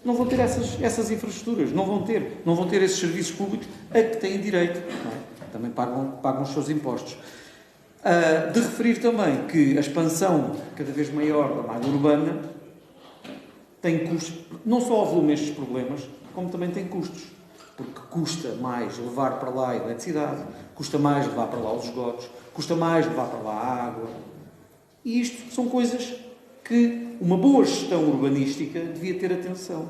não vão ter essas infraestruturas, não vão ter esses serviços públicos a que têm direito, não é? Também pagam os seus impostos. De referir também que a expansão cada vez maior da malha urbana tem custos, não só houve estes problemas, como também tem custos, porque custa mais levar para lá a eletricidade, custa mais levar para lá os esgotos, custa mais levar para lá a água, e isto são coisas que uma boa gestão urbanística devia ter atenção,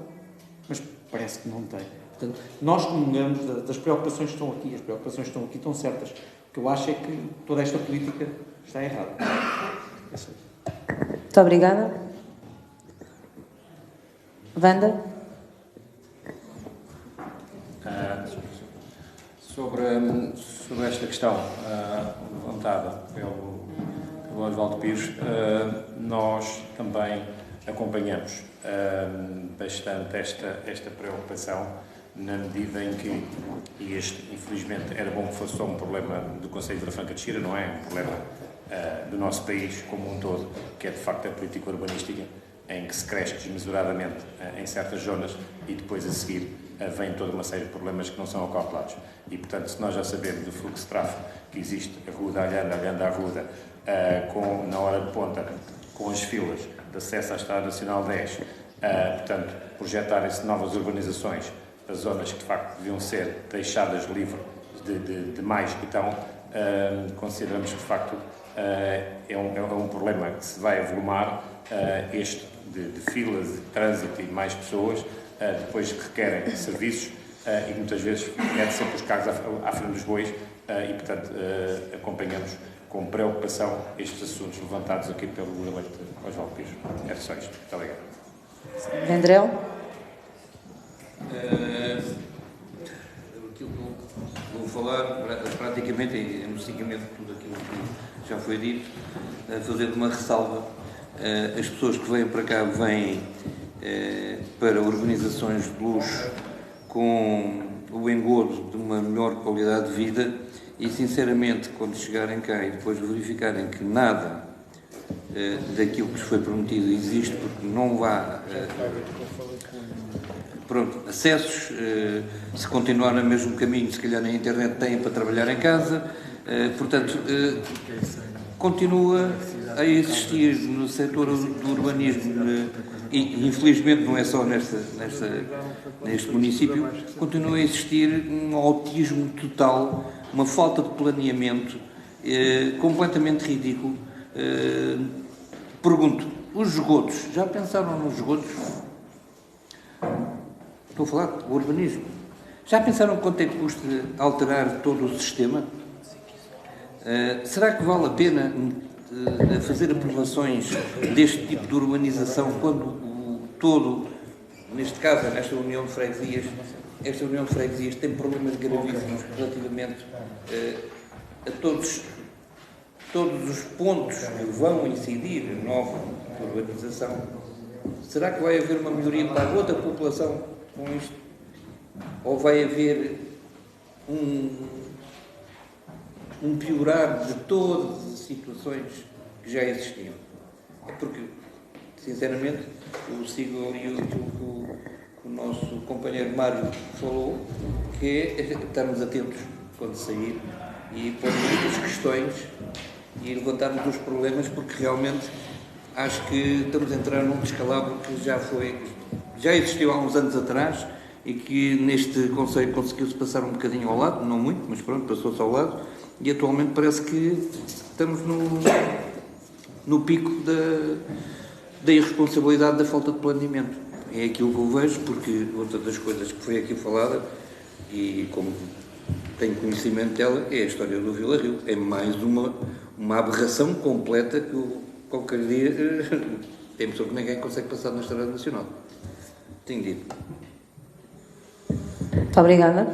mas parece que não tem. Portanto, nós comungamos das preocupações que estão aqui, as preocupações que estão aqui estão certas. O que eu acho é que toda esta política está errada. Muito obrigada. Wanda? Sobre esta questão levantada pelo Osvaldo Pires, nós também acompanhamos bastante esta preocupação, na medida em que, e este, infelizmente, era bom que fosse só um problema do Concelho de Franca de Xira, não é? Um problema do nosso país como um todo, que é de facto a política urbanística, em que se cresce desmesuradamente em certas zonas e depois a seguir vem toda uma série de problemas que não são calculados. E, portanto, se nós já sabemos do fluxo de tráfego que existe, Arruda, Arruda, na hora de ponta, com as filas de acesso à Estrada Nacional 10, portanto, projetarem-se novas urbanizações para zonas que, de facto, deviam ser deixadas livres de mais que estão, consideramos que, de facto, é um problema que se vai avolumar, este de filas, de trânsito e de mais pessoas, depois que requerem serviços e muitas vezes mete sempre os carros à frente dos bois e, portanto, acompanhamos com preocupação estes assuntos levantados aqui pelo eleito Osvaldo Pires. É só isto. Muito obrigado. Vendrell? Aquilo que vou falar, praticamente, é no seguimento de tudo aquilo que já foi dito, fazer uma ressalva. As pessoas que vêm para cá vêm para urbanizações de luxo com o engodo de uma melhor qualidade de vida e, sinceramente, quando chegarem cá e depois verificarem que nada daquilo que lhes foi prometido existe, porque não há acessos, se continuar no mesmo caminho, se calhar na internet têm para trabalhar em casa, portanto, continua a existir no setor do urbanismo, e infelizmente não é só neste município, continua a existir um autismo total, uma falta de planeamento completamente ridículo. Pergunto, os esgotos, já pensaram nos esgotos? Estou a falar do urbanismo. Já pensaram quanto é que custa alterar todo o sistema? Será que vale a pena fazer aprovações deste tipo de urbanização quando neste caso, nesta União de Freguesias, esta União de Freguesias tem problemas gravíssimos relativamente a todos os pontos que vão incidir em nova urbanização? Será que vai haver uma melhoria para a outra população com isto? Ou vai haver um piorar de todas as situações que já existiam? É porque, sinceramente, eu sigo ali aquilo que o nosso companheiro Mário falou, que é estarmos atentos quando sair e pôr muitas questões e levantarmos os problemas, porque realmente acho que estamos a entrar num descalabro que já existiu há uns anos atrás e que neste Conselho conseguiu-se passar um bocadinho ao lado, não muito, mas pronto, passou-se ao lado, e atualmente parece que estamos no pico da irresponsabilidade, da falta de planeamento. É aquilo que eu vejo, porque outra das coisas que foi aqui falada, e como tenho conhecimento dela, é a história do Vila Rio. É mais uma aberração completa que qualquer dia tem pessoa que ninguém consegue passar na Estrada Nacional. Tenho dito. Muito obrigada.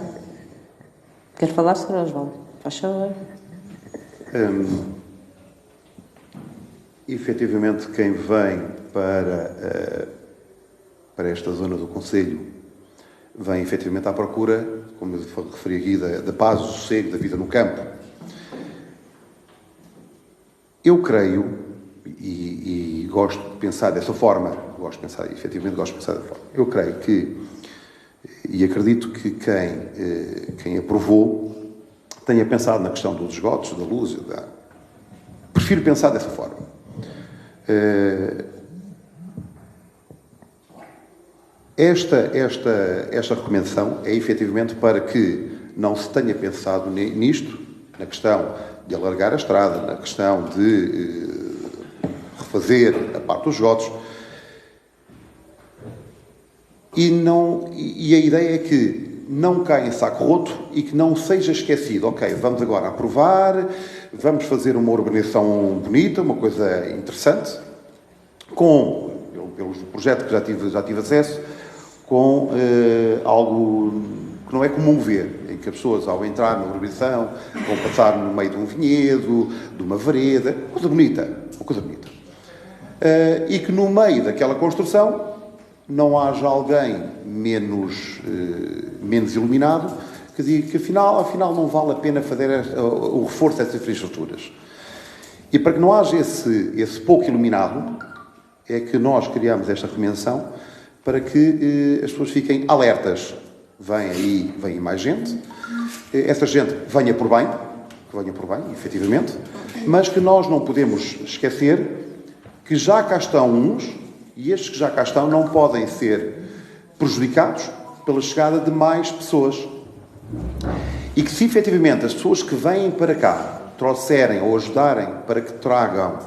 Quer falar, Sr. Osvaldo? Faz favor. Efetivamente, quem vem para esta zona do Concelho vem efetivamente à procura, como eu referi aqui, da paz, do sossego, da vida no campo. Eu creio, e gosto de pensar dessa forma, gosto de pensar, efetivamente gosto de pensar da forma. Eu creio que, e acredito que quem aprovou tenha pensado na questão dos esgotos, da luz, prefiro pensar dessa forma. Esta recomendação é efetivamente para que não se tenha pensado nisto, na questão de alargar a estrada, na questão de refazer a parte dos esgotos, e a ideia é que não caia em saco roto e que não seja esquecido. Ok, vamos agora aprovar, vamos fazer uma urbanização bonita, uma coisa interessante, pelo projeto que já tive acesso, com algo que não é comum ver, em que as pessoas, ao entrar na urbanização, vão passar no meio de um vinhedo, de uma vereda, uma coisa bonita. E que no meio daquela construção não haja alguém menos iluminado que diga que afinal não vale a pena fazer o reforço dessas infraestruturas. E para que não haja esse pouco iluminado, é que nós criamos esta recomendação para que as pessoas fiquem alertas. Vem mais gente, essa gente venha por bem, efetivamente, mas que nós não podemos esquecer que já cá estão uns, e estes que já cá estão não podem ser prejudicados pela chegada de mais pessoas. E que se efetivamente as pessoas que vêm para cá trouxerem ou ajudarem para que tragam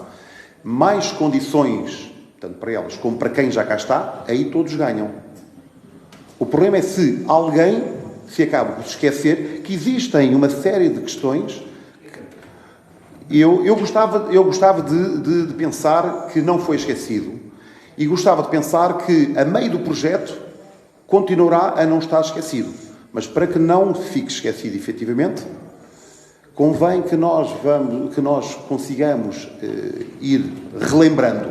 mais condições, tanto para elas como para quem já cá está, aí todos ganham. O problema é se alguém se acaba por esquecer que existem uma série de questões. Eu gostava de pensar que não foi esquecido e gostava de pensar que, a meio do projeto, continuará a não estar esquecido. Mas para que não fique esquecido efetivamente, convém que nós consigamos ir relembrando.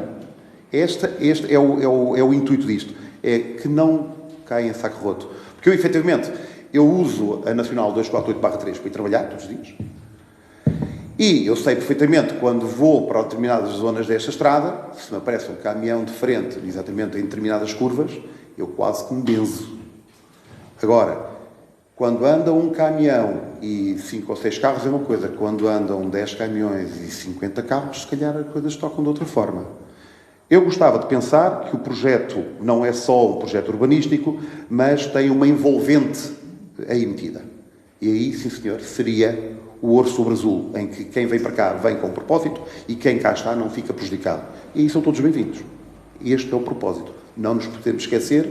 Este é o intuito disto. É que não caia em saco roto. Porque eu uso a Nacional 248/3 para ir trabalhar todos os dias. E eu sei perfeitamente, quando vou para determinadas zonas desta estrada, se me aparece um caminhão de frente, exatamente em determinadas curvas, eu quase que me benzo. Agora, quando anda um caminhão e 5 ou 6 carros é uma coisa. Quando andam 10 caminhões e 50 carros, se calhar as coisas tocam de outra forma. Eu gostava de pensar que o projeto não é só um projeto urbanístico, mas tem uma envolvente aí metida. E aí, sim senhor, seria o ouro sobre azul, em que quem vem para cá vem com propósito e quem cá está não fica prejudicado. E aí são todos bem-vindos. Este é o propósito. Não nos podemos esquecer,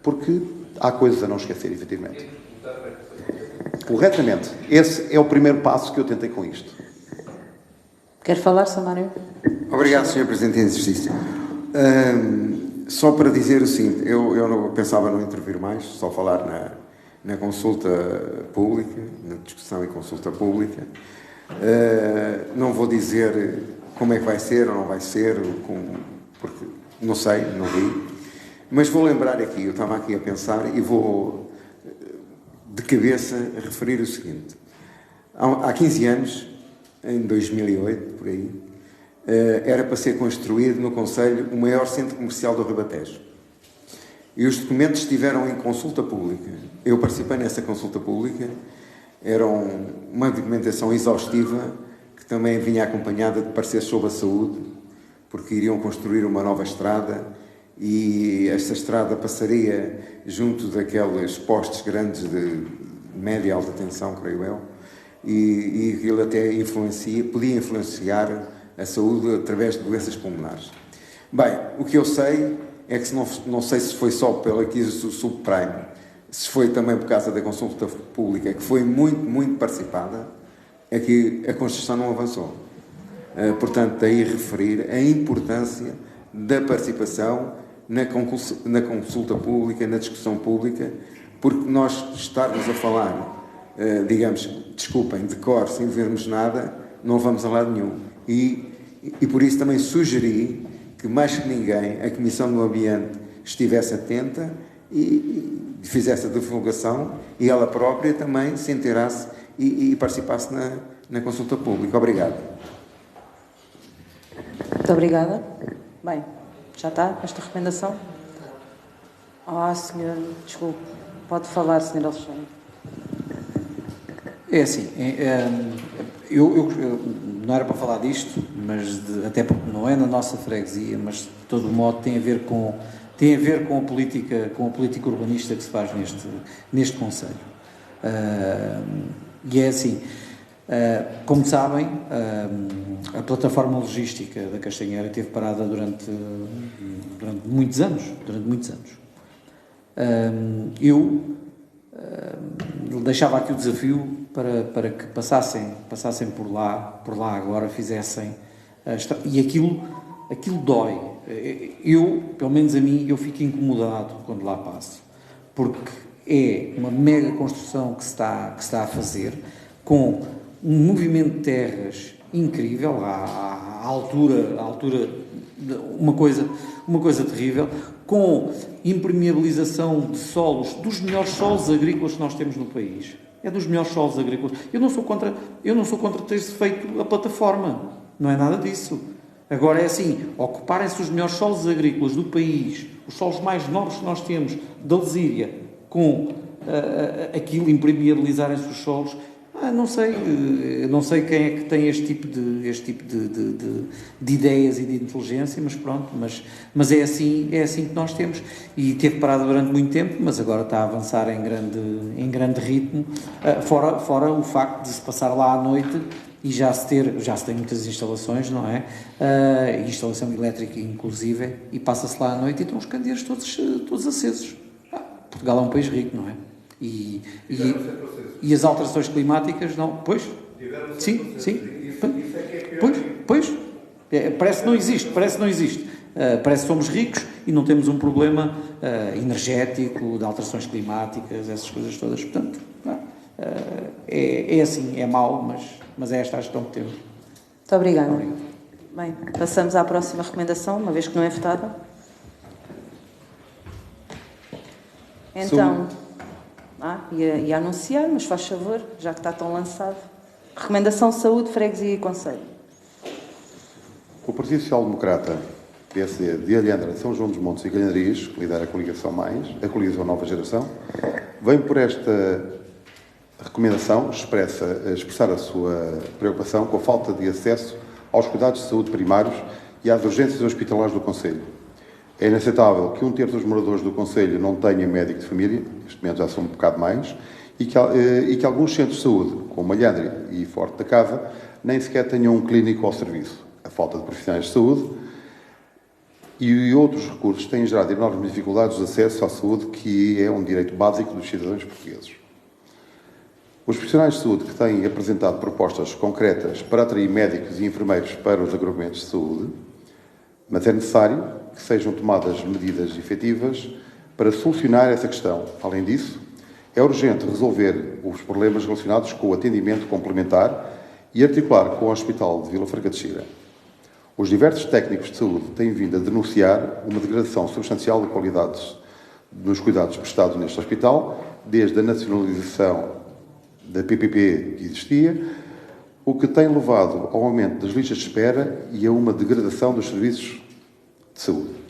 porque há coisas a não esquecer, efetivamente. Corretamente. Esse é o primeiro passo que eu tentei com isto. Quer falar, Samário? Obrigado, Sr. Presidente em Exercício. Só para dizer o seguinte, eu não pensava não intervir mais, só falar na consulta pública, na discussão e consulta pública. Não vou dizer como é que vai ser ou não vai ser, porque não sei, não vi. Mas vou lembrar aqui, eu estava aqui a pensar e vou de cabeça referir o seguinte. Há 15 anos, em 2008, por aí, era para ser construído no Concelho o maior centro comercial do Ribatejo. E os documentos estiveram em consulta pública. Eu participei nessa consulta pública. Era uma documentação exaustiva que também vinha acompanhada de pareceres sobre a saúde, porque iriam construir uma nova estrada e esta estrada passaria junto daqueles postes grandes de média e alta tensão, creio eu, e aquilo até podia influenciar a saúde através de doenças pulmonares. Bem, o que eu sei é que não sei se foi só pela aquisição subprime, se foi também por causa da consulta pública, que foi muito, muito participada, é que a construção não avançou. Portanto, daí referir a importância da participação na consulta pública, na discussão pública, porque nós estarmos a falar, desculpem, de cor, sem vermos nada, não vamos a lado nenhum. E por isso também sugeri que, mais que ninguém, a Comissão do Ambiente estivesse atenta e fizesse a divulgação e ela própria também se inteirasse e participasse na consulta pública. Obrigado. Muito obrigada. Bem, Já está esta recomendação? Senhor, desculpe. Pode falar, Sr. Alexandre. É assim, eu não era para falar disto, mas até porque não é na nossa freguesia, mas de todo modo tem a ver com a política urbanista que se faz neste concelho. E é assim, como sabem, a plataforma logística da Castanheira esteve parada durante muitos anos. Eu deixava aqui o desafio para que passassem por lá agora, fizessem e aquilo dói. Eu, pelo menos a mim, eu fico incomodado quando lá passo, porque é uma mega construção que se está a fazer, com um movimento de terras incrível, à altura, uma coisa terrível, com impermeabilização de solos, dos melhores solos agrícolas que nós temos no país. É dos melhores solos agrícolas. Eu não sou contra ter-se feito a plataforma. Não é nada disso. Agora é assim, ocuparem-se os melhores solos agrícolas do país, os solos mais nobres que nós temos, da Lesíria, com aquilo, impermeabilizarem-se os solos. Não sei quem é que tem este tipo de ideias e de inteligência, mas pronto, mas é assim que nós temos. E teve parado durante muito tempo, mas agora está a avançar em grande ritmo, fora o facto de se passar lá à noite e já se tem muitas instalações, não é? Instalação elétrica inclusive, e passa-se lá à noite e estão os candeeiros todos acesos. Portugal é um país rico, não é? E as alterações climáticas não... Pois? Sim. Pois. Parece que não existe. Parece que somos ricos e não temos um problema energético, de alterações climáticas, essas coisas todas. Portanto, é assim, é mau, mas é esta a gestão que temos. Muito obrigada. Bem, passamos à próxima recomendação, uma vez que não é votada. Então... ia anunciar, mas faz favor, já que está tão lançado. Recomendação Saúde, Freguesia e Concelho. O Partido Social Democrata, PSD, de Alhandra, São João dos Montes e Galhandrias, que lidera a coligação a coligação Nova Geração, vem por esta recomendação expressar a sua preocupação com a falta de acesso aos cuidados de saúde primários e às urgências hospitalares do Concelho. É inaceitável que 1/3 dos moradores do Concelho não tenha médico de família, neste momento já são um bocado mais, e que alguns centros de saúde, como Alhandra e Forte da Casa, nem sequer tenham um clínico ao serviço. A falta de profissionais de saúde e outros recursos têm gerado enormes dificuldades de acesso à saúde, que é um direito básico dos cidadãos portugueses. Os profissionais de saúde que têm apresentado propostas concretas para atrair médicos e enfermeiros para os agrupamentos de saúde, mas é necessário que sejam tomadas medidas efetivas para solucionar essa questão. Além disso, é urgente resolver os problemas relacionados com o atendimento complementar e articular com o Hospital de Vila Franca de Xira. Os diversos técnicos de saúde têm vindo a denunciar uma degradação substancial de qualidades nos cuidados prestados neste hospital, desde a nacionalização da PPP que existia, o que tem levado ao aumento das listas de espera e a uma degradação dos serviços de saúde.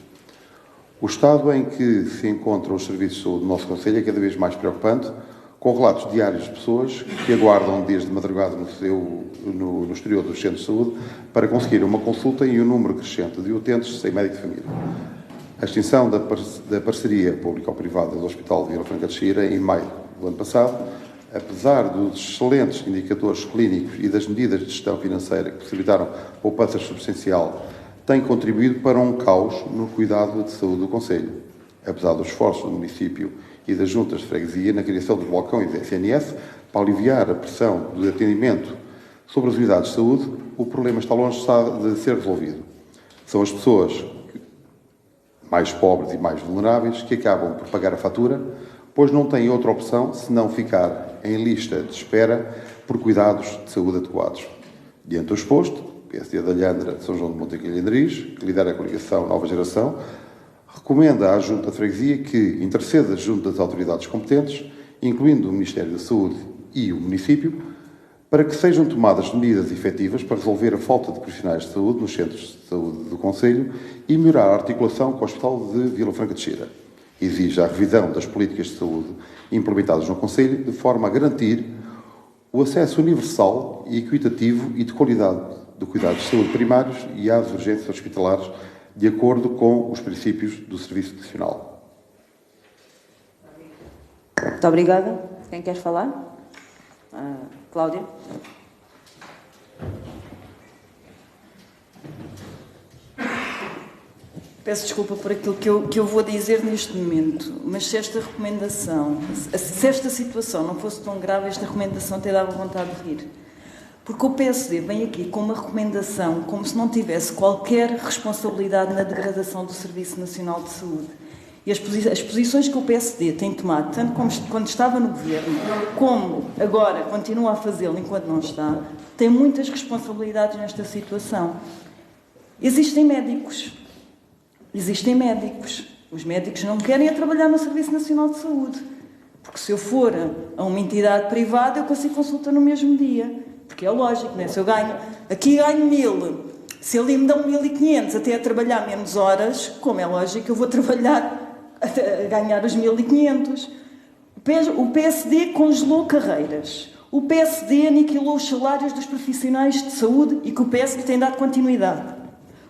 O estado em que se encontram os serviços de saúde do nosso Concelho é cada vez mais preocupante, com relatos diários de pessoas que aguardam desde madrugada no exterior dos centros de saúde para conseguir uma consulta e um número crescente de utentes sem médico de família. A extinção da parceria público-privada do Hospital de Vila Franca de Xira, em maio do ano passado, apesar dos excelentes indicadores clínicos e das medidas de gestão financeira que possibilitaram poupança substancial, tem contribuído para um caos no cuidado de saúde do Concelho. Apesar dos esforços do município e das juntas de freguesia na criação dos balcões da SNS para aliviar a pressão do atendimento sobre as unidades de saúde, o problema está longe de ser resolvido. São as pessoas mais pobres e mais vulneráveis que acabam por pagar a fatura, pois não têm outra opção senão ficar em lista de espera por cuidados de saúde adequados. Diante do exposto, o PSD de Alhandra, São João de Monte e Galhandrias, que lidera a coligação Nova Geração, recomenda à Junta de Freguesia que interceda junto das autoridades competentes, incluindo o Ministério da Saúde e o município, para que sejam tomadas medidas efetivas para resolver a falta de profissionais de saúde nos centros de saúde do Conselho e melhorar a articulação com o Hospital de Vila Franca de Xira. Exige a revisão das políticas de saúde implementadas no Conselho, de forma a garantir o acesso universal e equitativo e de qualidade do cuidado de saúde primários e às urgências hospitalares, de acordo com os princípios do Serviço Nacional. Muito obrigada. Quem quer falar? Cláudia. Peço desculpa por aquilo que eu vou dizer neste momento, mas se esta recomendação, se esta situação não fosse tão grave, esta recomendação até dava vontade de rir. Porque o PSD vem aqui com uma recomendação como se não tivesse qualquer responsabilidade na degradação do Serviço Nacional de Saúde. E as posições que o PSD tem tomado, tanto quando estava no governo, como agora continua a fazê-lo enquanto não está, tem muitas responsabilidades nesta situação. Existem médicos. Os médicos não querem ir trabalhar no Serviço Nacional de Saúde. Porque se eu for a uma entidade privada, eu consigo consulta no mesmo dia. Porque é lógico, não é? Se eu ganho 1.000, se ali me dão 1.500 até a trabalhar menos horas, como é lógico, eu vou trabalhar a ganhar os 1.500. O PSD congelou carreiras. O PSD aniquilou os salários dos profissionais de saúde e que o PSD tem dado continuidade.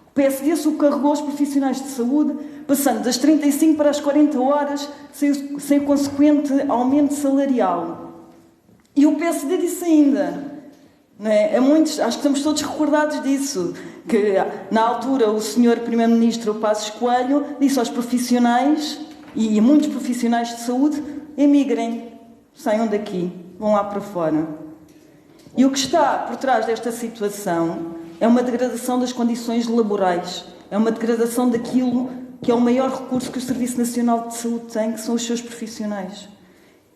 O PSD subcarregou os profissionais de saúde, passando das 35 para as 40 horas, sem o consequente aumento salarial. E o PSD disse ainda, não é? Acho que estamos todos recordados disso, que na altura o senhor Primeiro-Ministro Passos Coelho disse aos profissionais, e muitos profissionais de saúde, emigrem, saiam daqui, vão lá para fora. E o que está por trás desta situação é uma degradação das condições laborais, é uma degradação daquilo que é o maior recurso que o Serviço Nacional de Saúde tem, que são os seus profissionais.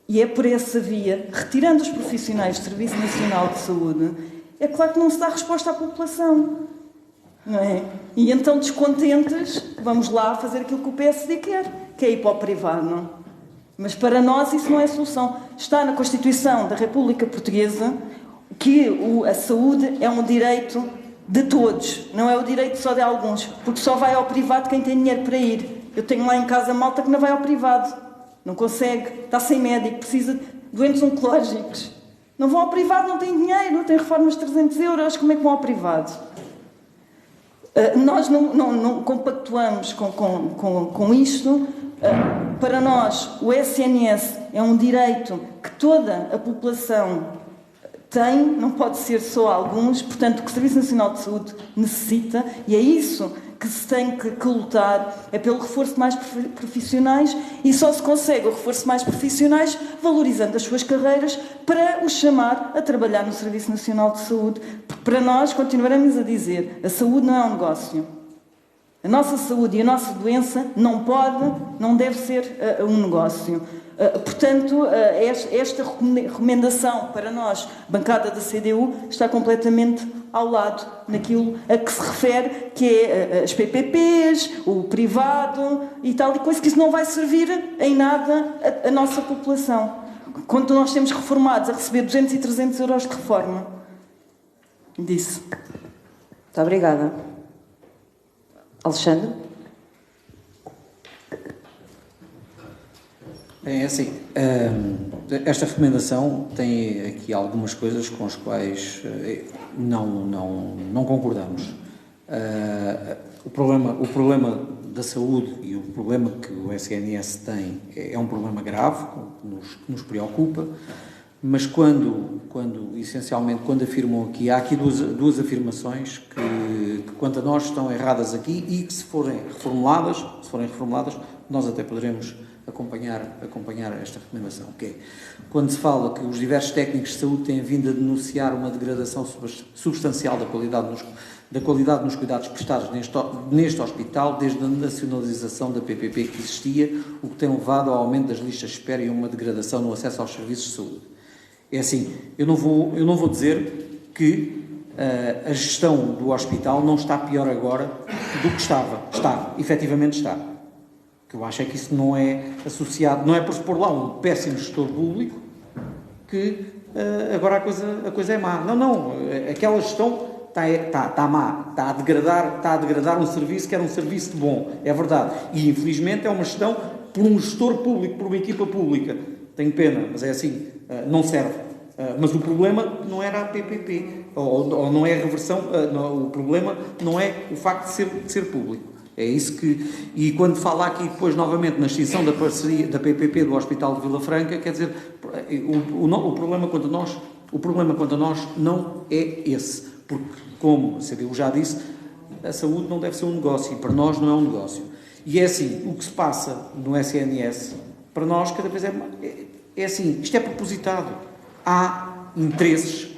E é por essa via, retirando os profissionais do Serviço Nacional de Saúde, é claro que não se dá resposta à população, não é? E então, descontentes, vamos lá fazer aquilo que o PSD quer, que é ir para o privado. Mas para nós isso não é solução. Está na Constituição da República Portuguesa que a saúde é um direito de todos, não é o direito só de alguns, porque só vai ao privado quem tem dinheiro para ir. Eu tenho lá em casa malta que não vai ao privado, não consegue, está sem médico, precisa de doentes oncológicos. Não vão ao privado, não têm dinheiro, não têm reformas de 300 euros, como é que vão ao privado? Nós não compactuamos com isto. Para nós, o SNS é um direito que toda a população tem, não pode ser só alguns, portanto, o que o Serviço Nacional de Saúde necessita, e é isso que se tem que lutar, é pelo reforço de mais profissionais, e só se consegue o reforço de mais profissionais valorizando as suas carreiras para os chamar a trabalhar no Serviço Nacional de Saúde. Porque para nós, continuaremos a dizer, a saúde não é um negócio. A nossa saúde e a nossa doença não deve ser um negócio. Portanto, esta recomendação para nós, bancada da CDU, está completamente ao lado naquilo a que se refere, que é as PPPs, o privado e tal e coisa, que isso não vai servir em nada a nossa população. Quando nós temos reformados a receber 200 e 300 euros de reforma. Disse. Muito obrigada. Alexandre? É assim, esta recomendação tem aqui algumas coisas com as quais não concordamos. O problema da saúde e o problema que o SNS tem é um problema grave, que nos preocupa, mas quando afirmam aqui, há aqui duas afirmações que quanto a nós estão erradas aqui e que se forem reformuladas, nós até poderemos acompanhar esta recomendação, que é quando se fala que os diversos técnicos de saúde têm vindo a denunciar uma degradação substancial da qualidade nos cuidados prestados neste hospital desde a nacionalização da PPP que existia, o que tem levado ao aumento das listas de espera e a uma degradação no acesso aos serviços de saúde. É assim, eu não vou dizer que a gestão do hospital não está pior agora do que estava. Efetivamente está. O que eu acho é que isso não é associado, não é por se pôr lá um péssimo gestor público que agora a coisa é má. Não, aquela gestão está má, está a degradar um serviço que era um serviço de bom, é verdade. E infelizmente é uma gestão por um gestor público, por uma equipa pública. Tenho pena, mas é assim, não serve. Mas o problema não era a PPP, ou não é a reversão, o problema não é o facto de ser público. É isso que... E quando fala aqui depois novamente na extinção da parceria da PPP do Hospital de Vila Franca, quer dizer, o problema quanto a nós não é esse. Porque, como a CDU já disse, a saúde não deve ser um negócio e para nós não é um negócio. E é assim, o que se passa no SNS, para nós cada vez é assim, isto é propositado. Há interesses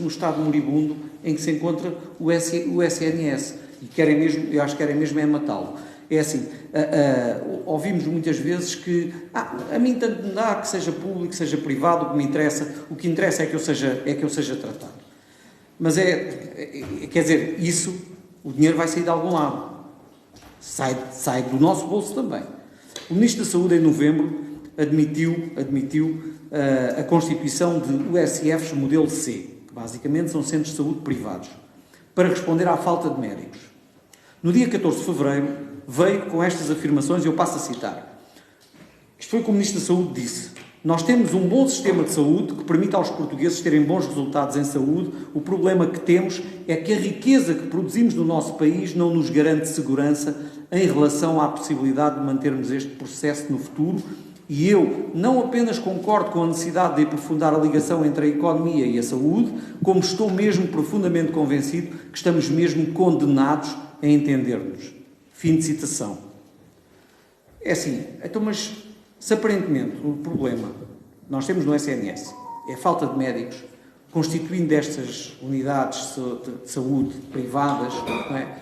no estado moribundo em que se encontra o SNS. E querem mesmo, eu acho que querem mesmo matá-lo. É assim, ouvimos muitas vezes que a mim tanto me dá que seja público, que seja privado, o que interessa é que eu seja tratado. Mas quer dizer, o dinheiro vai sair de algum lado. Sai do nosso bolso também. O Ministro da Saúde, em novembro, admitiu a constituição de USFs modelo C, que basicamente são centros de saúde privados, para responder à falta de médicos. No dia 14 de fevereiro, veio com estas afirmações, e eu passo a citar. Isto foi o que o Ministro da Saúde disse. Nós temos um bom sistema de saúde que permite aos portugueses terem bons resultados em saúde. O problema que temos é que a riqueza que produzimos no nosso país não nos garante segurança em relação à possibilidade de mantermos este processo no futuro. E eu não apenas concordo com a necessidade de aprofundar a ligação entre a economia e a saúde, como estou mesmo profundamente convencido que estamos mesmo condenados a entender-nos. Fim de citação. É assim, então, mas se aparentemente o problema nós temos no SNS é a falta de médicos, constituindo estas unidades de saúde privadas, não é?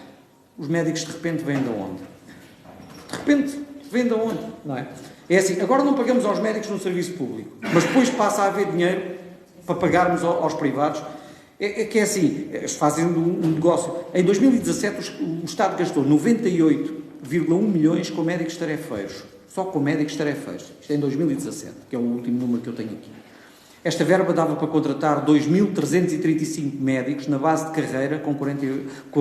Os médicos de repente vêm de onde? De repente vêm de onde? Não é? É assim, agora não pagamos aos médicos no serviço público, mas depois passa a haver dinheiro para pagarmos aos privados. É que é assim, fazendo um negócio. Em 2017 o Estado gastou 98,1 milhões com médicos tarefeiros. Só com médicos tarefeiros. Isto é em 2017, que é o último número que eu tenho aqui. Esta verba dava para contratar 2.335 médicos na base de carreira com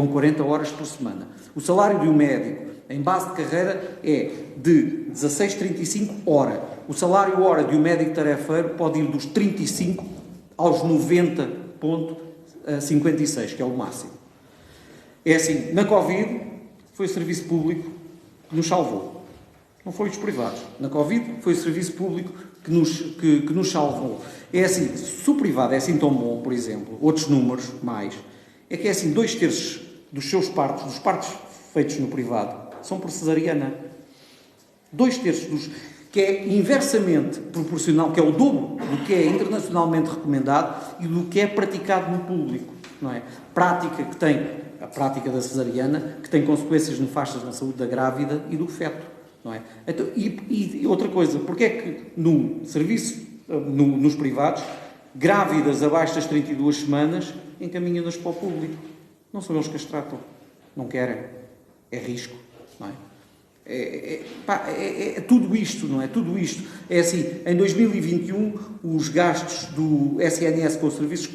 40 horas por semana. O salário de um médico em base de carreira é de 16,35 hora. O salário hora de um médico tarefeiro pode ir dos 35 aos 90,56, que é o máximo. É assim, na Covid foi o serviço público que nos salvou. Não foi os privados. Na Covid foi o serviço público que nos salvou. É assim, se o privado é assim tão bom, por exemplo, outros números mais, é que é assim, 2/3 dos seus partos, dos partos feitos no privado, são por cesariana. 2/3 que é inversamente proporcional, que é o dobro do que é internacionalmente recomendado e do que é praticado no público, não é? A prática da cesariana, que tem consequências nefastas na saúde da grávida e do feto, não é? Então, e outra coisa, porque é que no serviço, nos privados, grávidas abaixo das 32 semanas encaminham-nas para o público? Não são eles que as tratam, não querem, é risco, não é? É tudo isto, não é? Tudo isto. É assim, em 2021, os gastos do SNS com os serviços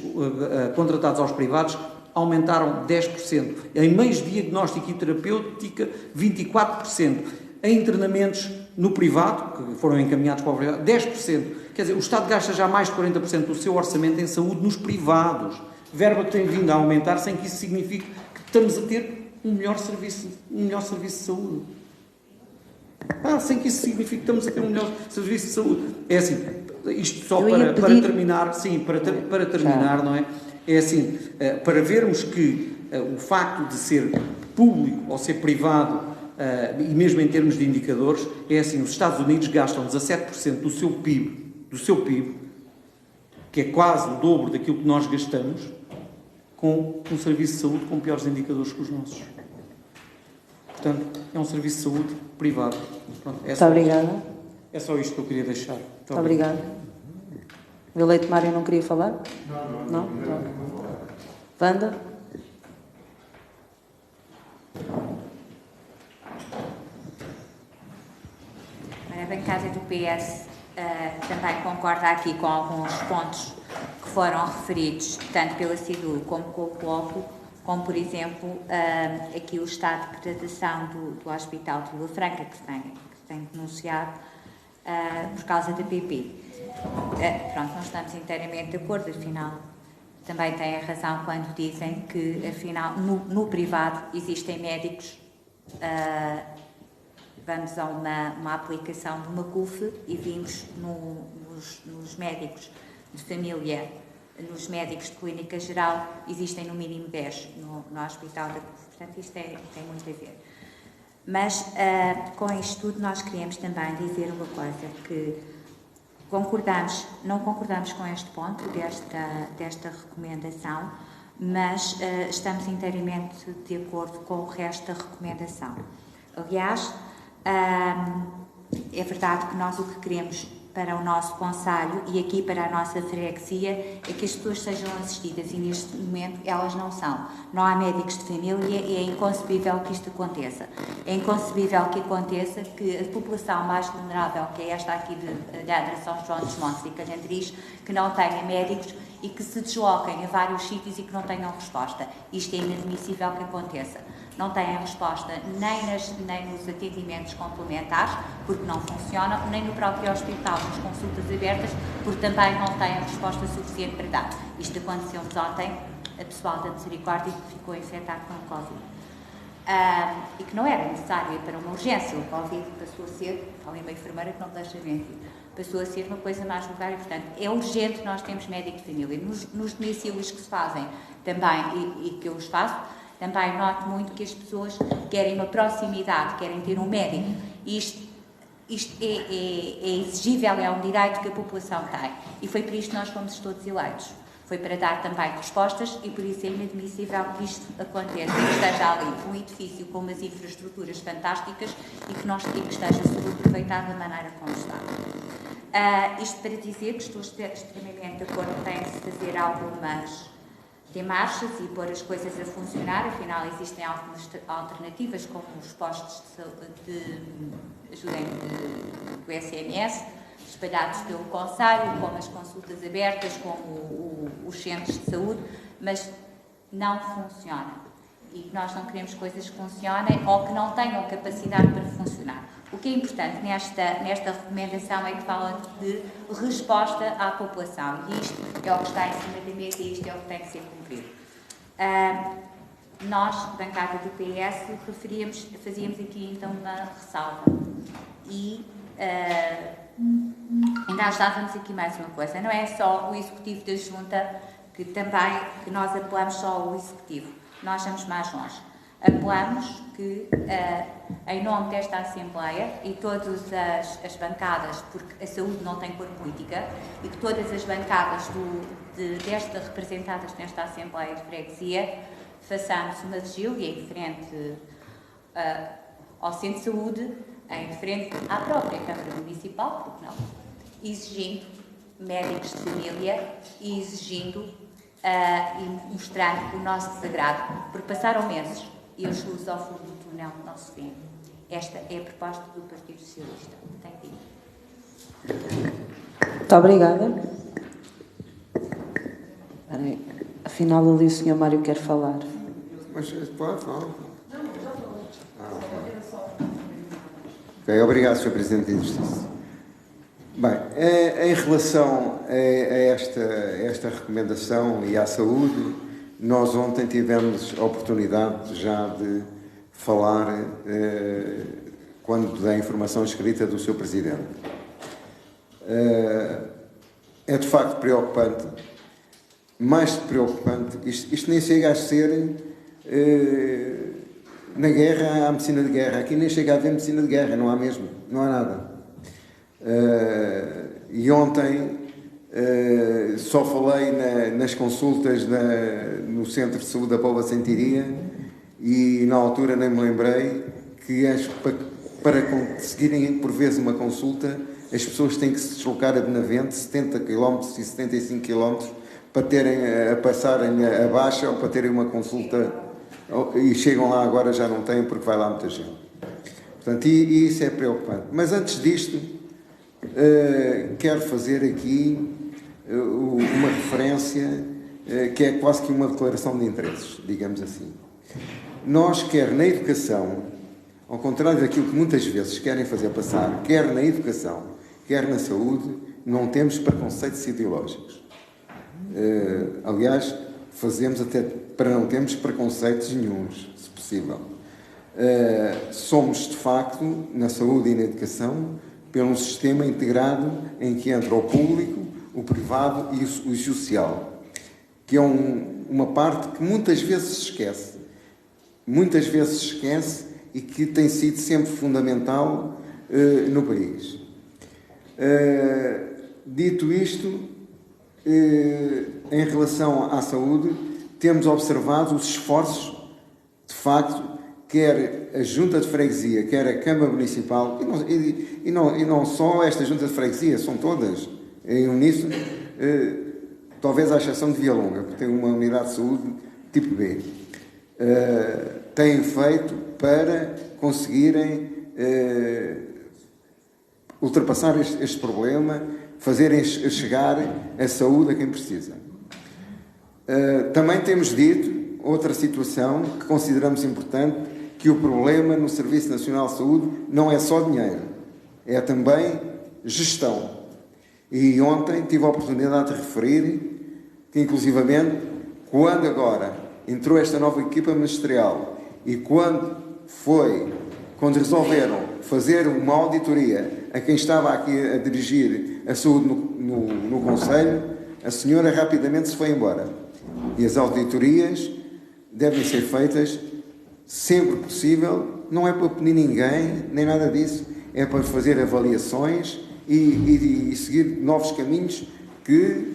contratados aos privados aumentaram 10%. Em meios de diagnóstico e terapêutica, 24%. Em internamentos no privado, que foram encaminhados para o privado, 10%. Quer dizer, o Estado gasta já mais de 40% do seu orçamento em saúde nos privados. Verba que tem vindo a aumentar sem que isso signifique que estamos a ter um melhor serviço de saúde. Sem que isso signifique que estamos a ter um melhor serviço de saúde. É assim, isto só para terminar, sim, para terminar, não é? É assim, para vermos que o facto de ser público ou ser privado, e mesmo em termos de indicadores, é assim, os Estados Unidos gastam 17% do seu PIB, que é quase o dobro daquilo que nós gastamos, com um serviço de saúde com piores indicadores que os nossos. Portanto, é um serviço de saúde privado. Pronto, muito obrigada. É só isto que eu queria deixar. Muito obrigada. O eleito Mário não queria falar? Não? Wanda? A bancada do PS também concorda aqui com alguns pontos foram referidos tanto pela CIDU como pelo COPO, como, por exemplo, aqui o estado de degradação do Hospital de Vila Franca, que se tem denunciado por causa da PP. Pronto, não estamos inteiramente de acordo, afinal, também têm razão quando dizem que, afinal, no privado existem médicos, vamos a uma aplicação de uma CUF e vimos nos médicos de família, nos médicos de clínica geral, existem no mínimo 10 no hospital da CUF. Portanto, isto tem muito a ver. Mas, com isto tudo, nós queríamos também dizer uma coisa, que não concordamos com este ponto desta recomendação, mas estamos inteiramente de acordo com o resto da recomendação. Aliás, é verdade que nós o que queremos para o nosso concelho e aqui para a nossa freguesia é que as pessoas sejam assistidas e neste momento elas não são. Não há médicos de família e é inconcebível que isto aconteça. É inconcebível que aconteça que a população mais vulnerável, que é esta aqui de Andra, São João dos Montes e Calhandris, que não tenha médicos e que se desloquem a vários sítios e que não tenham resposta. Isto é inadmissível que aconteça. Não têm resposta nem nos atendimentos complementares, porque não funcionam, nem no próprio hospital, nas consultas abertas, porque também não têm resposta suficiente para dar. Isto aconteceu-nos ontem, a pessoal da Misericórdia que ficou infectado com o Covid. E que não era necessário para uma urgência. O Covid passou a ser, falei uma enfermeira que não deixa mentir, passou a ser uma coisa mais vulgar e, portanto, é urgente nós temos médico de família. Nos domicílios que se fazem também, e que eu os faço, também noto muito que as pessoas querem uma proximidade, querem ter um médico. Isto é exigível, é um direito que a população tem. E foi por isto que nós fomos todos eleitos. Foi para dar também respostas e por isso é inadmissível que isto aconteça, que esteja ali um edifício com umas infraestruturas fantásticas e que esteja subaproveitado da maneira como está. Isto para dizer que estou extremamente de acordo que tem que se fazer algumas marchas e pôr as coisas a funcionar, afinal existem algumas alternativas, como os postos de ajuda do SNS, espalhados pelo concelho, como as consultas abertas, como os centros de saúde, mas não funciona. E nós não queremos coisas que funcionem ou que não tenham capacidade para funcionar. O que é importante nesta recomendação é que fala de resposta à população. E isto é o que está em cima da mesa e isto é o que tem que ser cumprido. Nós, bancada do PS, fazíamos aqui então uma ressalva. E ainda ajudávamos aqui mais uma coisa. Não é só o Executivo da Junta que nós apelamos só ao Executivo. Nós vamos mais longe. Apelamos que, em nome desta Assembleia e todas as bancadas, porque a saúde não tem cor política, e que todas as bancadas representadas nesta Assembleia de Freguesia façamos uma vigília em frente ao Centro de Saúde, em frente à própria Câmara Municipal, porque não, exigindo médicos de família e exigindo e mostrando o nosso desagrado, porque passaram meses e as luzes ao fundo do túnel não se vêem. Esta é a proposta do Partido Socialista. Tem dito. Muito obrigada. Afinal, ali o Sr. Mário quer falar. Mas pode, fala. Ok, obrigado, Sr. Presidente da Justiça. Bem, em relação a esta recomendação e à saúde, nós ontem tivemos a oportunidade já de falar quando da informação escrita do Sr. Presidente. É de facto preocupante, mais de preocupante, isto nem chega a ser na guerra, há medicina de guerra, aqui nem chega a haver medicina de guerra, não há mesmo, não há nada. E ontem só falei nas consultas no Centro de Saúde da Póvoa de Sentiria e na altura nem me lembrei que para conseguirem por vezes uma consulta as pessoas têm que se deslocar a Benavente 70 km e 75 km para passarem a baixa ou para terem uma consulta e chegam lá agora já não têm porque vai lá muita gente. Portanto, e isso é preocupante. Mas antes disto quero fazer aqui uma referência que é quase que uma declaração de interesses, digamos assim. Nós, quer na educação, ao contrário daquilo que muitas vezes querem fazer passar, quer na educação, quer na saúde, não temos preconceitos ideológicos. Aliás, fazemos até para não termos preconceitos nenhuns, se possível. Somos, de facto, na saúde e na educação, pelo sistema integrado em que entra o público, o privado e o social, que é uma parte que muitas vezes se esquece. Muitas vezes se esquece e que tem sido sempre fundamental no país. Dito isto, em relação à saúde, temos observado os esforços, de facto, quer a Junta de Freguesia, quer a Câmara Municipal, e não só esta Junta de Freguesia, são todas em uníssono, talvez à exceção de Vialonga, que tem uma unidade de saúde tipo B, têm feito para conseguirem ultrapassar este problema, fazerem chegar a saúde a quem precisa. Também temos dito outra situação que consideramos importante, que o problema no Serviço Nacional de Saúde não é só dinheiro, é também gestão. E ontem tive a oportunidade de referir que, inclusivamente, quando agora entrou esta nova equipa ministerial e quando resolveram fazer uma auditoria a quem estava aqui a dirigir a saúde no Conselho, a senhora rapidamente se foi embora. E as auditorias devem ser feitas sempre possível, não é para punir ninguém, nem nada disso, é para fazer avaliações e seguir novos caminhos que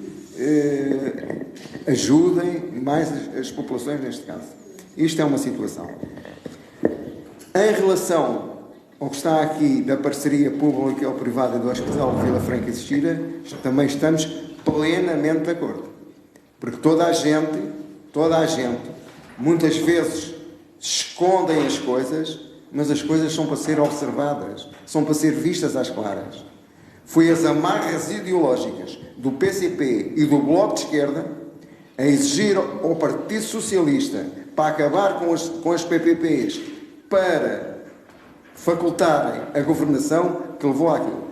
ajudem mais as populações neste caso. Isto é uma situação. Em relação ao que está aqui da parceria pública ou privada do Hospital de Vila Franca de Xira, também estamos plenamente de acordo. Porque toda a gente, muitas vezes escondem as coisas, mas as coisas são para ser observadas, são para ser vistas às claras. Foi as amarras ideológicas do PCP e do Bloco de Esquerda a exigir ao Partido Socialista para acabar com as PPPs, para facultarem a governação, que levou àquilo.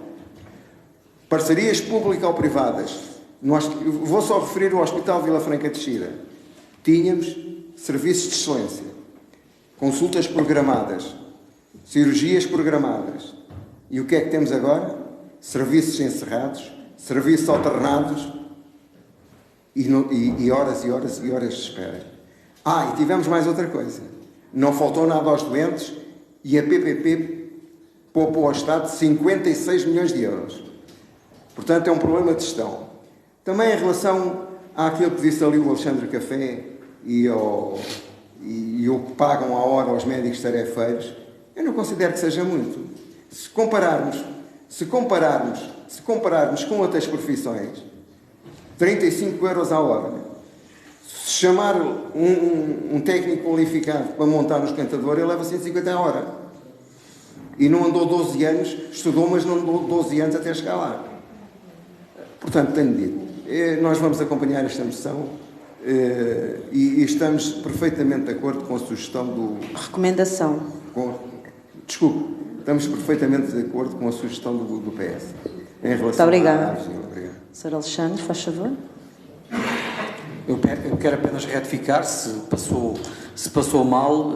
Parcerias público-privadas. Vou só referir o Hospital Vila Franca de Xira. Tínhamos serviços de excelência, consultas programadas, cirurgias programadas. E o que é que temos agora? Serviços encerrados, serviços alternados e horas e horas e horas de espera. E tivemos mais outra coisa. Não faltou nada aos doentes e a PPP poupou ao Estado 56 milhões de euros. Portanto, é um problema de gestão. Também em relação àquilo que disse ali o Alexandre Café e o que pagam à hora aos médicos tarefeiros, eu não considero que seja muito. Se compararmos com outras profissões, 35 euros à hora. Se chamar um técnico qualificado para montar no esquentador, ele leva 150 a hora. E não andou 12 anos, estudou, mas não andou 12 anos até chegar lá. Portanto, tenho dito, nós vamos acompanhar esta moção e estamos perfeitamente de acordo com a sugestão do... Recomendação. Estamos perfeitamente de acordo com a sugestão do PS. Em relação Muito obrigada. Obrigado. Sr. Alexandre, faz favor. Eu quero apenas retificar, se passou mal,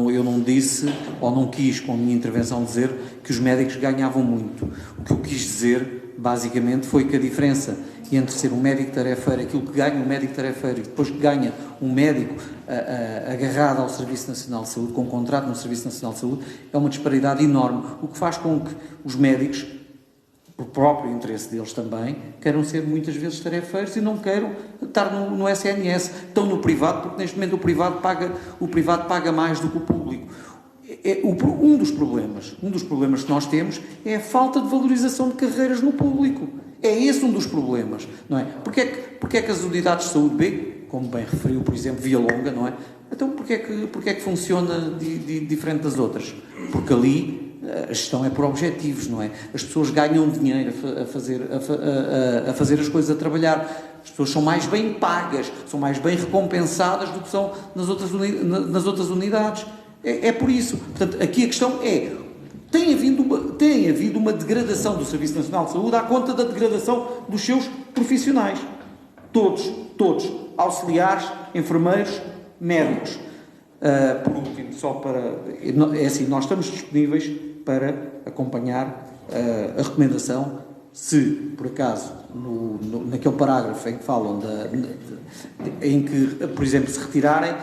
eu não disse, ou não quis com a minha intervenção dizer que os médicos ganhavam muito. O que eu quis dizer, basicamente, foi que a diferença entre ser um médico tarefeiro, aquilo que ganha um médico tarefeiro e depois que ganha um médico agarrado ao Serviço Nacional de Saúde, com um contrato no Serviço Nacional de Saúde, é uma disparidade enorme, o que faz com que os médicos, por próprio interesse deles também, queiram ser muitas vezes tarefeiros e não queiram estar no SNS, estão no privado, porque neste momento o privado paga mais do que o público. Um dos problemas que nós temos é a falta de valorização de carreiras no público. É esse um dos problemas, não é? Porque é que as unidades de saúde B, como bem referiu, por exemplo, Vialonga, não é? Então, porque é que funciona diferente das outras? Porque ali A gestão é por objetivos, não é? As pessoas ganham dinheiro a fazer as coisas, a trabalhar. As pessoas são mais bem pagas, são mais bem recompensadas do que são nas outras unidades. É por isso. Portanto, aqui a questão é, tem havido uma degradação do Serviço Nacional de Saúde à conta da degradação dos seus profissionais. Todos. Auxiliares, enfermeiros, médicos. Por último, só para... É assim, nós estamos disponíveis para acompanhar a recomendação, se, por acaso, naquele parágrafo em que falam em que, por exemplo, se retirarem,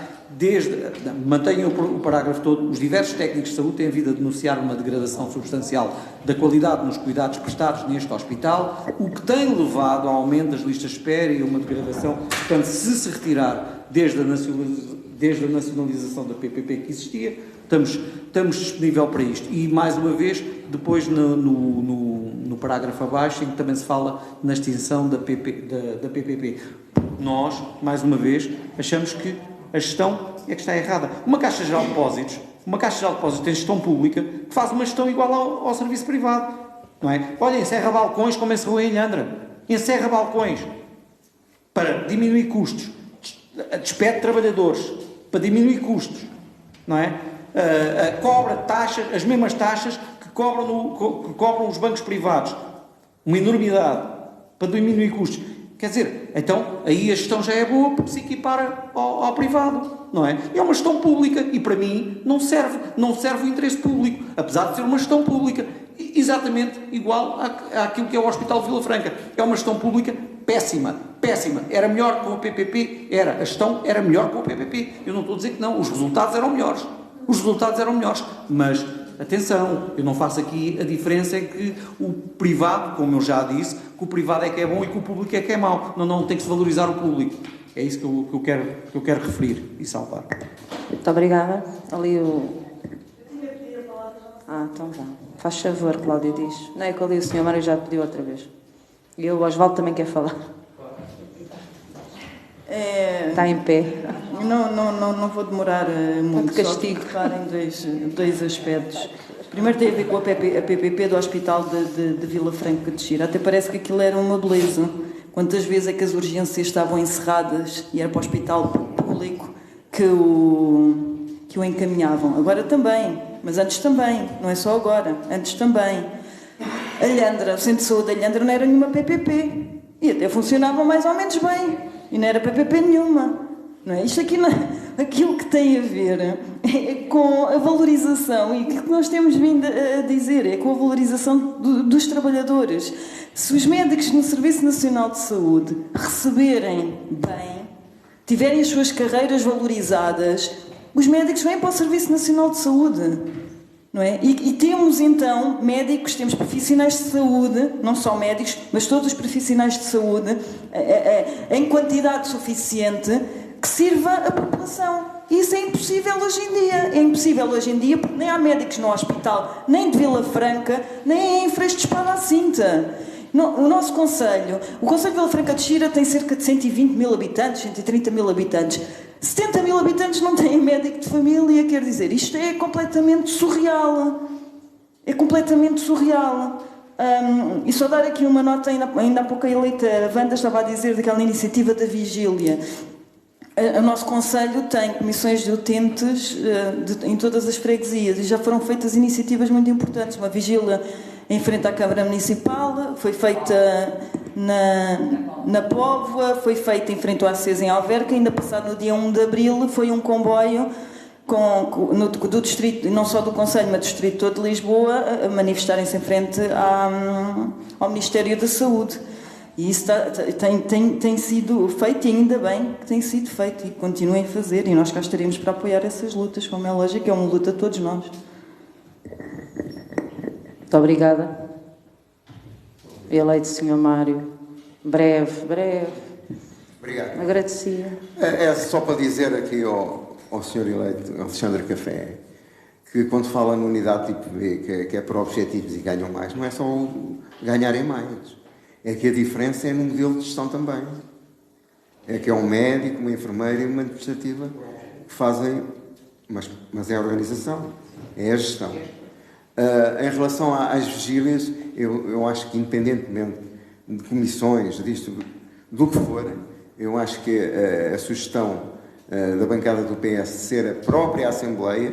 mantenham o parágrafo todo, os diversos técnicos de saúde têm vindo a denunciar uma degradação substancial da qualidade nos cuidados prestados neste hospital, o que tem levado ao aumento das listas de espera e uma degradação. Portanto, se retirar desde a nacionalização da PPP que existia, estamos disponível para isto. E, mais uma vez, depois no parágrafo abaixo, em que também se fala na extinção da PPP. Nós, mais uma vez, achamos que a gestão é que está errada. Uma Caixa Geral de Depósitos tem gestão pública que faz uma gestão igual ao serviço privado. Não é? Olha, encerra balcões como encerrou em Ilhandra. Encerra balcões para diminuir custos. Despede trabalhadores para diminuir custos. Não é? Cobra taxas, as mesmas taxas que cobram os bancos privados. Uma enormidade para diminuir custos. Quer dizer, então, aí a gestão já é boa porque se equipara ao privado, não é? É uma gestão pública e, para mim, não serve o interesse público, apesar de ser uma gestão pública exatamente igual àquilo que é o Hospital de Vila Franca. É uma gestão pública péssima. Era melhor com o PPP, a gestão era melhor com o PPP. Eu não estou a dizer que não, os resultados eram melhores, mas... Atenção, eu não faço aqui a diferença em que o privado, como eu já disse, que o privado é que é bom e que o público é que é mau. Não tem que se valorizar o público. É isso que eu quero referir e salvar. Muito obrigada. Ali o... então vá. Faz favor, Cláudio, diz. Não é que ali o Sr. Mário já pediu outra vez. E o Osvaldo também quer falar. Está em pé. Não vou demorar muito. De castigo. Só tocar em dois aspectos. Primeiro tem a ver com a PPP do Hospital de Vila Franca de Xira. Até parece que aquilo era uma beleza. Quantas vezes é que as urgências estavam encerradas e era para o hospital público que o encaminhavam. Agora também, mas antes também. Não é só agora, antes também. O Centro de Saúde de Ilhandra não era nenhuma PPP. E até funcionava mais ou menos bem. E não era PPP nenhuma. Não é? Isto aqui aquilo que tem a ver é com a valorização, e que nós temos vindo a dizer, é com a valorização dos trabalhadores. Se os médicos no Serviço Nacional de Saúde receberem bem, tiverem as suas carreiras valorizadas, os médicos vêm para o Serviço Nacional de Saúde. Não é? E temos então médicos, temos profissionais de saúde, não só médicos, mas todos os profissionais de saúde, em quantidade suficiente, que sirva a população. E isso é impossível hoje em dia. É impossível hoje em dia porque nem há médicos no hospital, nem de Vila Franca, nem em Freixo de Espada à Cinta. O nosso Conselho, o Conselho de Vila Franca de Xira tem cerca de 120 mil habitantes, 130 mil habitantes. 70 mil habitantes não têm médico de família, quer dizer, isto é completamente surreal. É completamente surreal. E só dar aqui uma nota, ainda há pouco a eleita Wanda estava a dizer daquela iniciativa da vigília. O nosso Conselho tem comissões de utentes em todas as freguesias e já foram feitas iniciativas muito importantes. Uma vigília em frente à Câmara Municipal, foi feita na Póvoa, foi feita em frente ao Acesa em Alverca, ainda passado no dia 1 de Abril foi um comboio do distrito, não só do Conselho, mas do distrito todo de Lisboa, a manifestarem-se em frente ao Ministério da Saúde. E isso tem sido feito, e ainda bem que tem sido feito, e continuem a fazer, e nós cá estaremos para apoiar essas lutas, como é lógico, é uma luta de todos nós. Muito obrigada. Eleito Sr. Mário. Breve. Obrigado. Agradecia. É só para dizer aqui ao Sr. Eleito Alexandre Café que quando fala na unidade tipo B, que é para objetivos e ganham mais, não é só ganharem mais. É que a diferença é no modelo de gestão também. É que é um médico, uma enfermeira e uma administrativa que fazem, mas é a organização, é a gestão. Em relação às vigílias, eu acho que, independentemente de comissões, disto, do que for, eu acho que a sugestão da bancada do PS ser a própria Assembleia,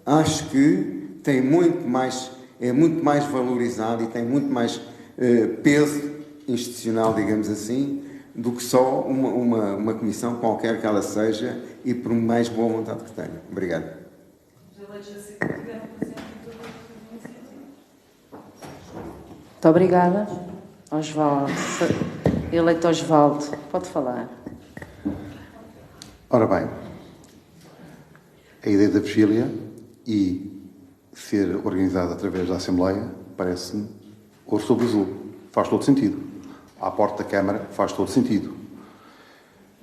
acho que tem é muito mais valorizado e tem muito mais peso institucional, digamos assim, do que só uma comissão, qualquer que ela seja, e por mais boa vontade que tenha. Obrigado. Muito obrigada. Osvaldo. Eleito Osvaldo, pode falar. Ora bem, a ideia da vigília e ser organizada através da Assembleia parece-me ouro sobre azul. Faz todo sentido. À porta da Câmara faz todo sentido.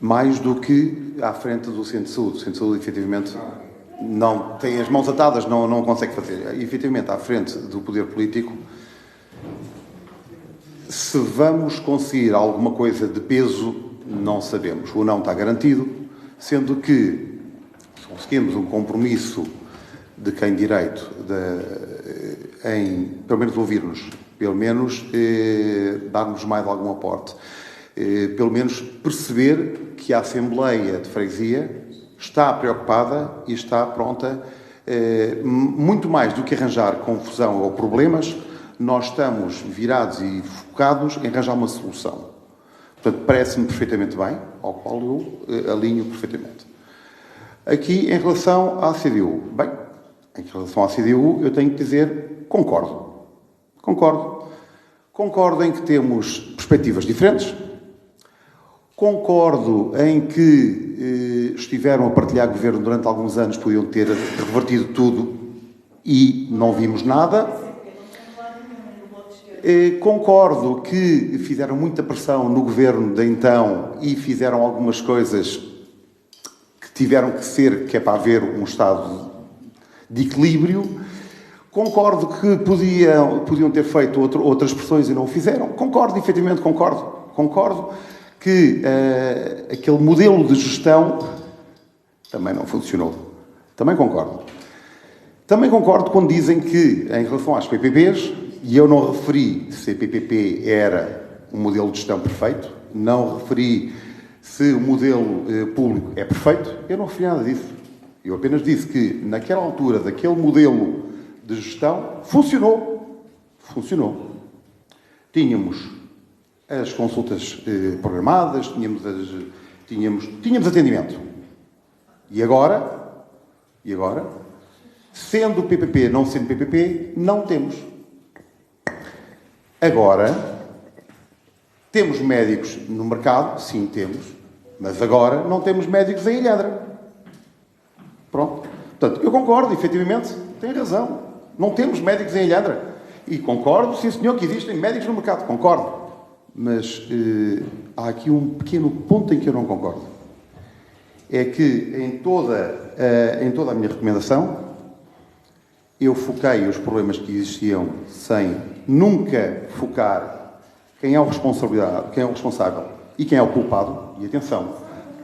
Mais do que à frente do Centro de Saúde. O Centro de Saúde, efetivamente, não tem as mãos atadas, não consegue fazer. E, efetivamente, à frente do poder político, se vamos conseguir alguma coisa de peso, não sabemos. O não está garantido, sendo que se conseguimos um compromisso de quem direito em, pelo menos, ouvir-nos, pelo menos dar-nos mais algum aporte, pelo menos perceber que a Assembleia de Freguesia está preocupada e está pronta, muito mais do que arranjar confusão ou problemas, nós estamos virados e focados em arranjar uma solução. Portanto, parece-me perfeitamente bem, ao qual eu alinho perfeitamente. Aqui, em relação à CDU. Bem, em relação à CDU, eu tenho que dizer, concordo. Concordo em que temos perspectivas diferentes. Concordo em que estiveram a partilhar governo durante alguns anos, podiam ter revertido tudo e não vimos nada. Concordo que fizeram muita pressão no governo de então e fizeram algumas coisas que tiveram que ser, que é para haver um estado de equilíbrio. Concordo que podiam ter feito outras pressões e não o fizeram. Concordo, efetivamente, concordo que aquele modelo de gestão também não funcionou. Também concordo. Também concordo quando dizem que, em relação às PPPs, e eu não referi se a PPP era um modelo de gestão perfeito, não referi se o modelo público é perfeito, eu não referi nada disso. Eu apenas disse que, naquela altura, daquele modelo de gestão, funcionou. Tínhamos as consultas programadas, tínhamos atendimento. E agora, sendo PPP, não sendo PPP, não temos. Agora, temos médicos no mercado? Sim, temos. Mas agora não temos médicos em Ilhandra. Pronto. Portanto, eu concordo, efetivamente, tem razão. Não temos médicos em Ilhandra. E concordo, sim senhor, que existem médicos no mercado. Concordo. Mas há aqui um pequeno ponto em que eu não concordo. É que em toda a minha recomendação, eu foquei os problemas que existiam sem nunca focar quem é o responsável e quem é o culpado. E atenção,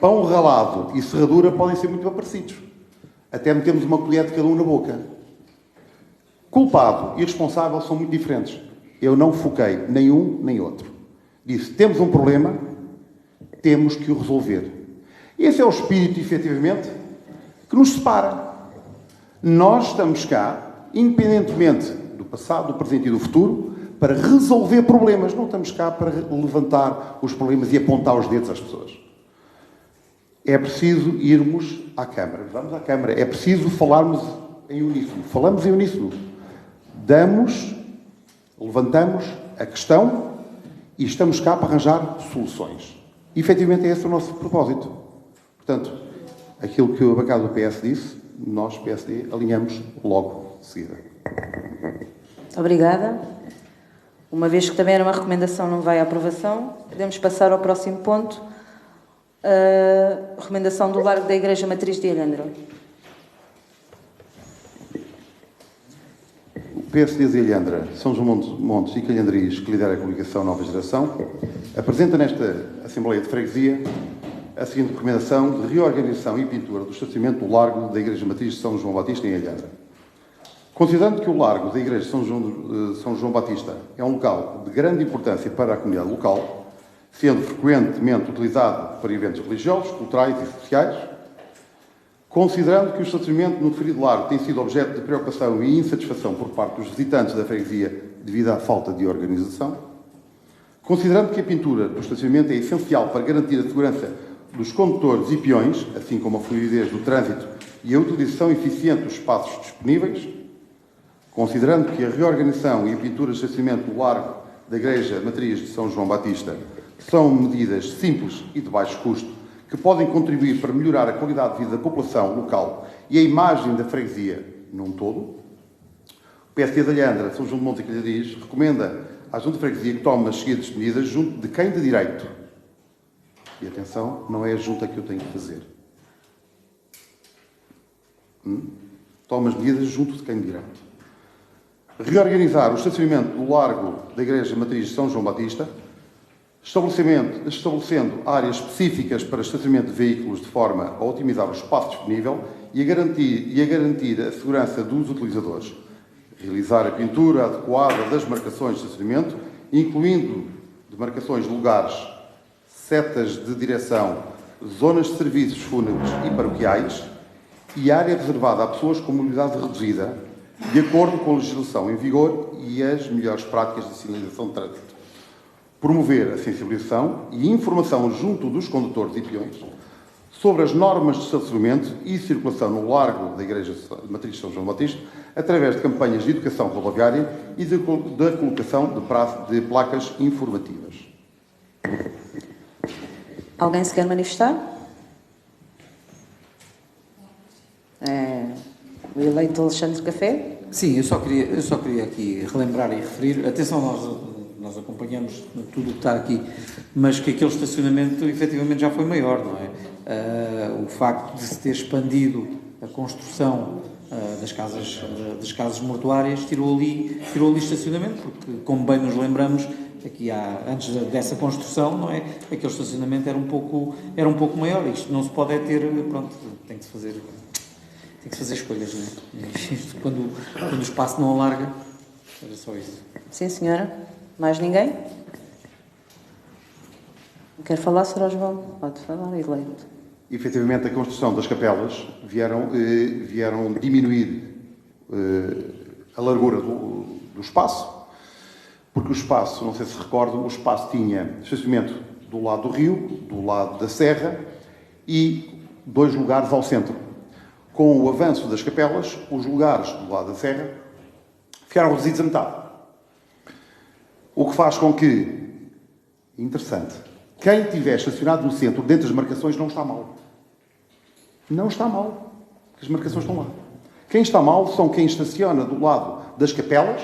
pão ralado e serradura podem ser muito parecidos. Até metemos uma colher de cada um na boca. Culpado e responsável são muito diferentes. Eu não foquei nem um nem outro. Disse, temos um problema, temos que o resolver. Esse é o espírito, efetivamente, que nos separa. Nós estamos cá, independentemente do passado, do presente e do futuro, para resolver problemas. Não estamos cá para levantar os problemas e apontar os dedos às pessoas. É preciso irmos à Câmara. Vamos à Câmara. É preciso falarmos em uníssono. Falamos em uníssono. Levantamos a questão e estamos cá para arranjar soluções. E, efetivamente, é esse o nosso propósito. Portanto, aquilo que a bancada do PS disse, nós, PSD, alinhamos logo de seguida. Obrigada. Uma vez que também era uma recomendação, não vai à aprovação, podemos passar ao próximo ponto. A recomendação do Largo da Igreja Matriz de Ilhandra. O PSD de Ilhandra, São João Montes e Calhandrias, que lidera a comunicação Nova Geração, apresenta nesta Assembleia de Freguesia a seguinte recomendação de reorganização e pintura do estacionamento do Largo da Igreja Matriz de São João Batista em Ilhandra. Considerando que o largo da Igreja de São João Batista é um local de grande importância para a comunidade local, sendo frequentemente utilizado para eventos religiosos, culturais e sociais, considerando que o estacionamento no referido largo tem sido objeto de preocupação e insatisfação por parte dos visitantes da freguesia devido à falta de organização, considerando que a pintura do estacionamento é essencial para garantir a segurança dos condutores e peões, assim como a fluidez do trânsito e a utilização eficiente dos espaços disponíveis, considerando que a reorganização e a pintura de estacionamento do largo da Igreja Matriz de São João Batista são medidas simples e de baixo custo que podem contribuir para melhorar a qualidade de vida da população local e a imagem da freguesia num todo, o PSD de Alhandra, São João de Monte e Calhariz recomenda à Junta de Freguesia que tome as seguintes medidas junto de quem de direito. E atenção, não é a Junta que eu tenho que fazer. Tome as medidas junto de quem de direito. Reorganizar o estacionamento do largo da Igreja Matriz de São João Batista, estabelecendo áreas específicas para estacionamento de veículos de forma a otimizar o espaço disponível e a garantir a segurança dos utilizadores. Realizar a pintura adequada das marcações de estacionamento, incluindo demarcações de lugares, setas de direção, zonas de serviços fúnebres e paroquiais e área reservada a pessoas com mobilidade reduzida, de acordo com a legislação em vigor e as melhores práticas de sinalização de trânsito. Promover a sensibilização e informação junto dos condutores e peões sobre as normas de estacionamento e circulação no largo da Igreja Matriz de São João Batista, através de campanhas de educação rodoviária e da colocação de placas informativas. Alguém se quer manifestar? O eleito Alexandre Café? Sim, eu só queria aqui relembrar e referir, atenção, nós acompanhamos tudo o que está aqui, mas que aquele estacionamento efetivamente já foi maior, não é? O facto de se ter expandido a construção das casas mortuárias tirou ali estacionamento, porque, como bem nos lembramos, aqui antes dessa construção, não é? Aquele estacionamento era um pouco maior. Isto não se pode ter, pronto, tem que se fazer escolhas, não é? Isto, quando o espaço não alarga, era só isso. Sim, senhora. Mais ninguém? Quer falar, Sr. Osvaldo? Pode falar, eleito. Efetivamente, a construção das capelas vieram diminuir a largura do espaço, porque o espaço, não sei se recordam, o espaço tinha estacionamento do lado do rio, do lado da serra e 2 lugares ao centro. Com o avanço das capelas, os lugares do lado da serra ficaram reduzidos a metade. O que faz com que, interessante, quem estiver estacionado no centro, dentro das marcações, não está mal. Não está mal, porque as marcações estão lá. Quem está mal são quem estaciona do lado das capelas,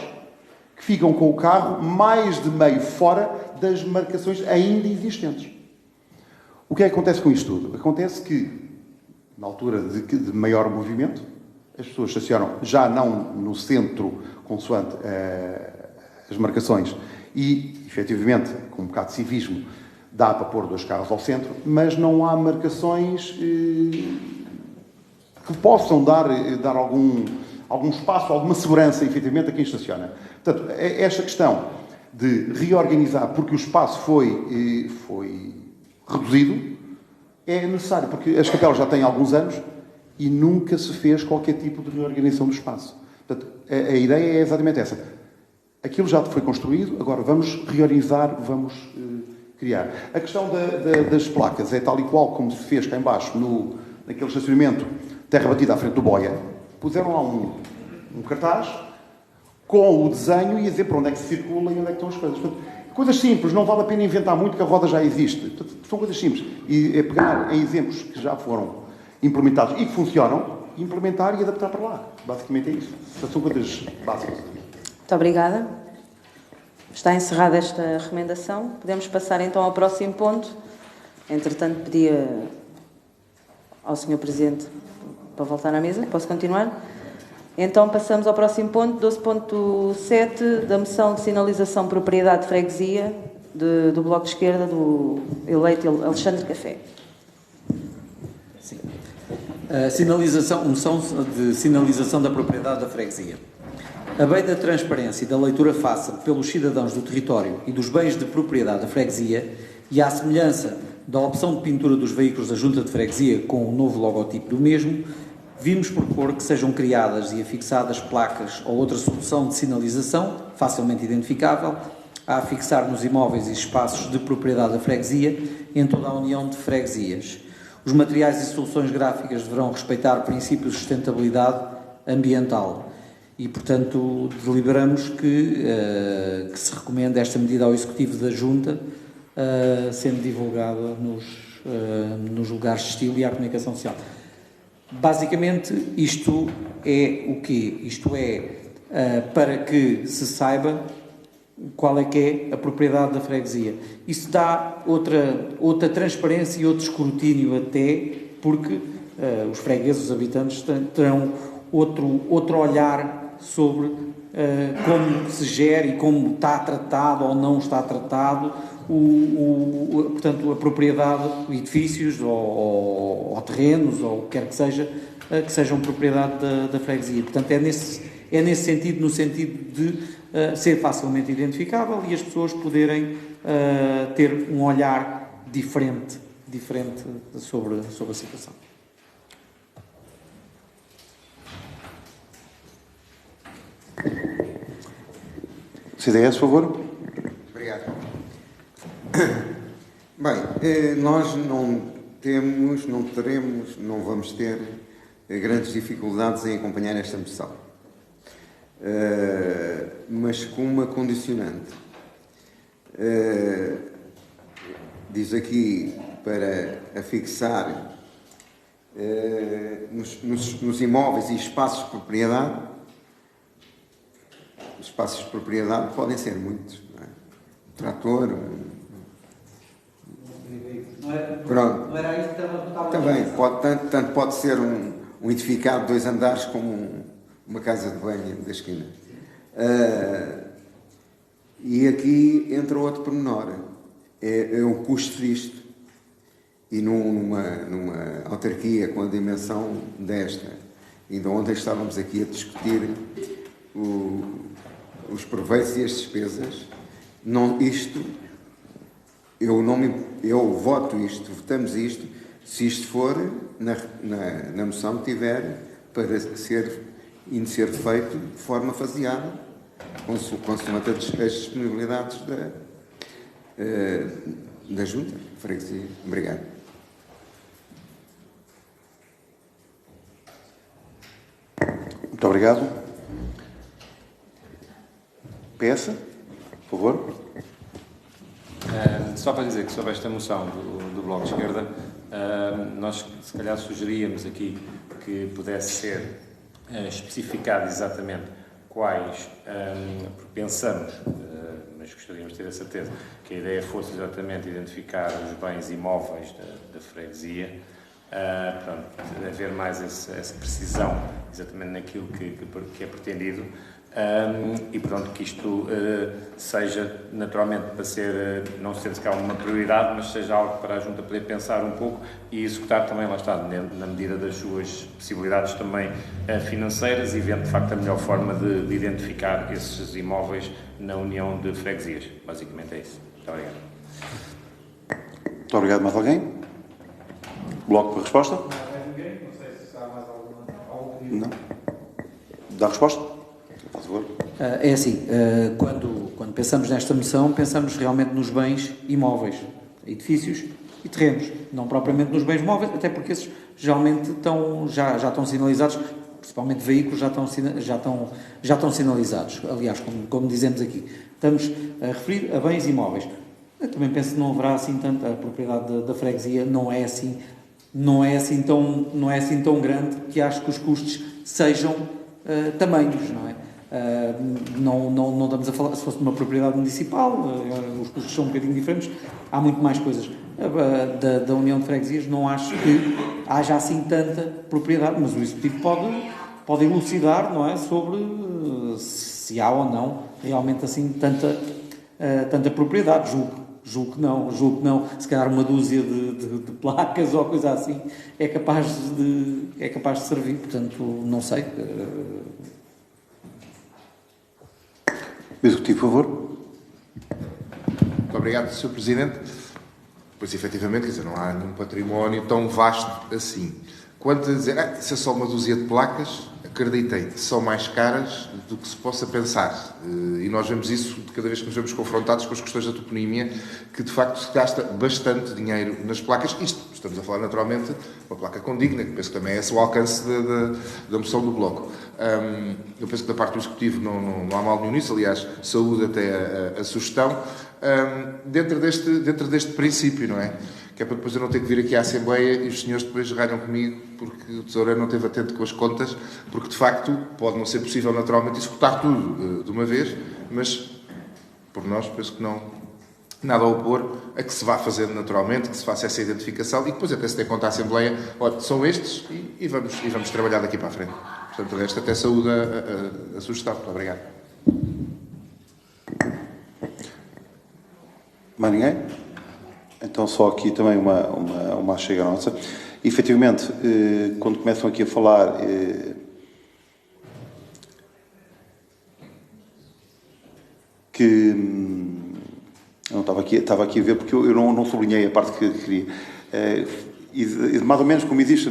que ficam com o carro mais de meio fora das marcações ainda existentes. O que é que acontece com isto tudo? Acontece que, na altura de maior movimento, as pessoas estacionam já não no centro, consoante as marcações, e, efetivamente, com um bocado de civismo, dá para pôr 2 carros ao centro, mas não há marcações que possam dar algum espaço, alguma segurança, efetivamente, a quem estaciona. Portanto, esta questão de reorganizar, porque o espaço foi reduzido, é necessário, porque as capelas já têm alguns anos e nunca se fez qualquer tipo de reorganização do espaço. Portanto, a ideia é exatamente essa. Aquilo já foi construído, agora vamos reorganizar, vamos criar. A questão das placas é tal e qual como se fez cá em baixo, naquele estacionamento terra batida à frente do Boia. Puseram lá um cartaz com o desenho e a dizer para onde é que se circula e onde é que estão as coisas. Portanto, coisas simples, não vale a pena inventar muito, que a roda já existe. Portanto, são coisas simples. E é pegar em exemplos que já foram implementados e que funcionam, implementar e adaptar para lá. Basicamente é isso. Portanto, são coisas básicas. Muito obrigada. Está encerrada esta recomendação. Podemos passar então ao próximo ponto. Entretanto, pedia ao Sr. Presidente para voltar à mesa. Posso continuar? Então, passamos ao próximo ponto, 12.7, da moção de sinalização de propriedade de freguesia do Bloco de Esquerda, do eleito Alexandre Café. Sim. Moção de sinalização da propriedade da freguesia. A bem da transparência e da leitura fácil pelos cidadãos do território e dos bens de propriedade da freguesia, e à semelhança da opção de pintura dos veículos da Junta de Freguesia com o novo logotipo do mesmo, vimos propor que sejam criadas e afixadas placas ou outra solução de sinalização, facilmente identificável, a afixar nos imóveis e espaços de propriedade da freguesia em toda a União de Freguesias. Os materiais e soluções gráficas deverão respeitar princípios de sustentabilidade ambiental e, portanto, deliberamos que se recomenda esta medida ao Executivo da Junta, sendo divulgada nos lugares de estilo e à comunicação social. Basicamente, isto é o quê? Isto é para que se saiba qual é que é a propriedade da freguesia. Isso dá outra transparência e outro escrutínio até, porque os fregueses, os habitantes, terão outro olhar sobre como se gera e como está tratado ou não está tratado portanto, a propriedade, edifícios ou terrenos, ou o que quer que seja, que sejam propriedade da freguesia. Portanto, é nesse sentido, no sentido de ser facilmente identificável e as pessoas poderem ter um olhar diferente sobre a situação. CDS, por favor. Obrigado. Bem, nós não temos, não teremos, não vamos ter grandes dificuldades em acompanhar esta moção. Mas com uma condicionante. Diz aqui para afixar nos imóveis e espaços de propriedade. Os espaços de propriedade podem ser muitos, não é? Um trator, pronto. Não era isso que estava também, tanto pode ser um edificado de 2 andares como uma casa de banho da esquina. E aqui entra outro pormenor, é o custo disto. E numa autarquia com a dimensão desta, ainda ontem estávamos aqui a discutir os proveitos e as despesas, eu voto isto, votamos isto, se isto for, na moção tiver, para ser feito de forma faseada, consoante as disponibilidades da Junta de Freguesia. Obrigado. Muito obrigado. PS, por favor. Só para dizer que sobre esta moção do Bloco de Esquerda, nós se calhar sugeríamos aqui que pudesse ser especificado exatamente quais, porque pensamos, mas gostaríamos de ter a certeza, que a ideia fosse exatamente identificar os bens imóveis da freguesia, portanto, haver mais essa precisão exatamente naquilo que é pretendido. E portanto que isto seja naturalmente para ser, não sendo se cá uma prioridade, mas seja algo para a Junta poder pensar um pouco e executar também, lá está, na medida das suas possibilidades também financeiras e vendo de facto a melhor forma de identificar esses imóveis na União de Freguesias. Basicamente é isso. Muito obrigado. Muito obrigado. Mais alguém? Bloco de resposta? Não sei se há mais algum pedido. Não. Dá a resposta? Por favor. É assim, quando pensamos nesta moção, pensamos realmente nos bens imóveis, edifícios e terrenos, não propriamente nos bens móveis, até porque esses geralmente já estão sinalizados, principalmente veículos já estão sinalizados. Aliás, como dizemos aqui, estamos a referir a bens imóveis. Eu também penso que não haverá assim tanta, a propriedade da freguesia não é assim tão grande que acho que os custos sejam tamanhos, não é? Não estamos a falar, se fosse uma propriedade municipal, os custos são um bocadinho diferentes, há muito mais coisas. Da União de Freguesias não acho que haja assim tanta propriedade, mas o Executivo pode elucidar, não é, sobre se há ou não realmente assim tanta propriedade. Julgo que não, se calhar uma dúzia de placas ou coisa assim é capaz de servir, portanto não sei. Executivo, por favor. Muito obrigado, Sr. Presidente. Pois, efetivamente, quer dizer, não há nenhum património tão vasto assim. Quanto a dizer, isso é só uma dúzia de placas, acreditem, são mais caras do que se possa pensar. E nós vemos isso de cada vez que nos vemos confrontados com as questões da toponímia, que de facto se gasta bastante dinheiro nas placas. Isto, estamos a falar naturalmente, uma placa condigna, que penso que também é esse o alcance da moção do Bloco. Eu penso que da parte do Executivo não há mal nenhum nisso, aliás, saúde até a sugestão, dentro deste princípio, não é? Que é para depois eu não ter que vir aqui à Assembleia e os senhores depois ralham comigo porque o Tesoureiro não esteve atento com as contas, porque de facto pode não ser possível naturalmente executar tudo de uma vez, mas por nós penso que não nada a opor a que se vá fazendo naturalmente, que se faça essa identificação e depois até se dê conta à Assembleia, olha, são estes e vamos trabalhar daqui para a frente. Portanto, o resto até saúde a sugestão. Muito obrigado. Mais ninguém? Então, só aqui também uma chega nossa. E, efetivamente, quando começam aqui a falar que... não estava aqui a ver, porque eu não sublinhei a parte que queria. E mais ou menos como existe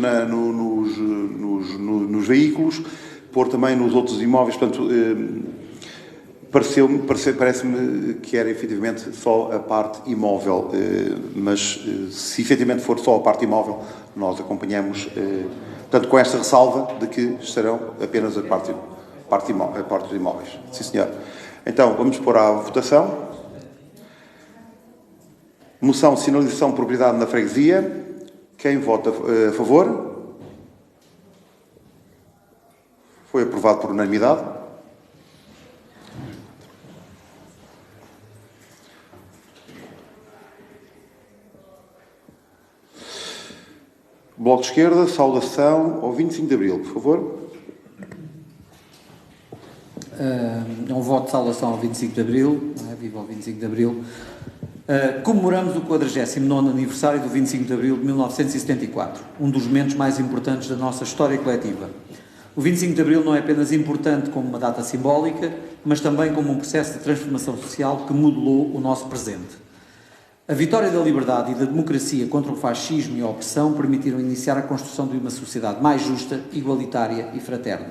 nos veículos, pôr também nos outros imóveis, portanto... Parece-me que era efetivamente só a parte imóvel, mas se efetivamente for só a parte imóvel, nós acompanhamos, portanto, com esta ressalva de que estarão apenas a parte dos imóveis. Sim, senhor. Então, vamos pôr à votação. Moção de sinalização de propriedade na freguesia. Quem vota a favor? Foi aprovado por unanimidade. Bloco de Esquerda, saudação ao 25 de Abril, por favor. É um voto de saudação ao 25 de Abril, não é? Viva ao 25 de Abril. Comemoramos o 49º aniversário do 25 de Abril de 1974, um dos momentos mais importantes da nossa história coletiva. O 25 de Abril não é apenas importante como uma data simbólica, mas também como um processo de transformação social que modelou o nosso presente. A vitória da liberdade e da democracia contra o fascismo e a opressão permitiram iniciar a construção de uma sociedade mais justa, igualitária e fraterna.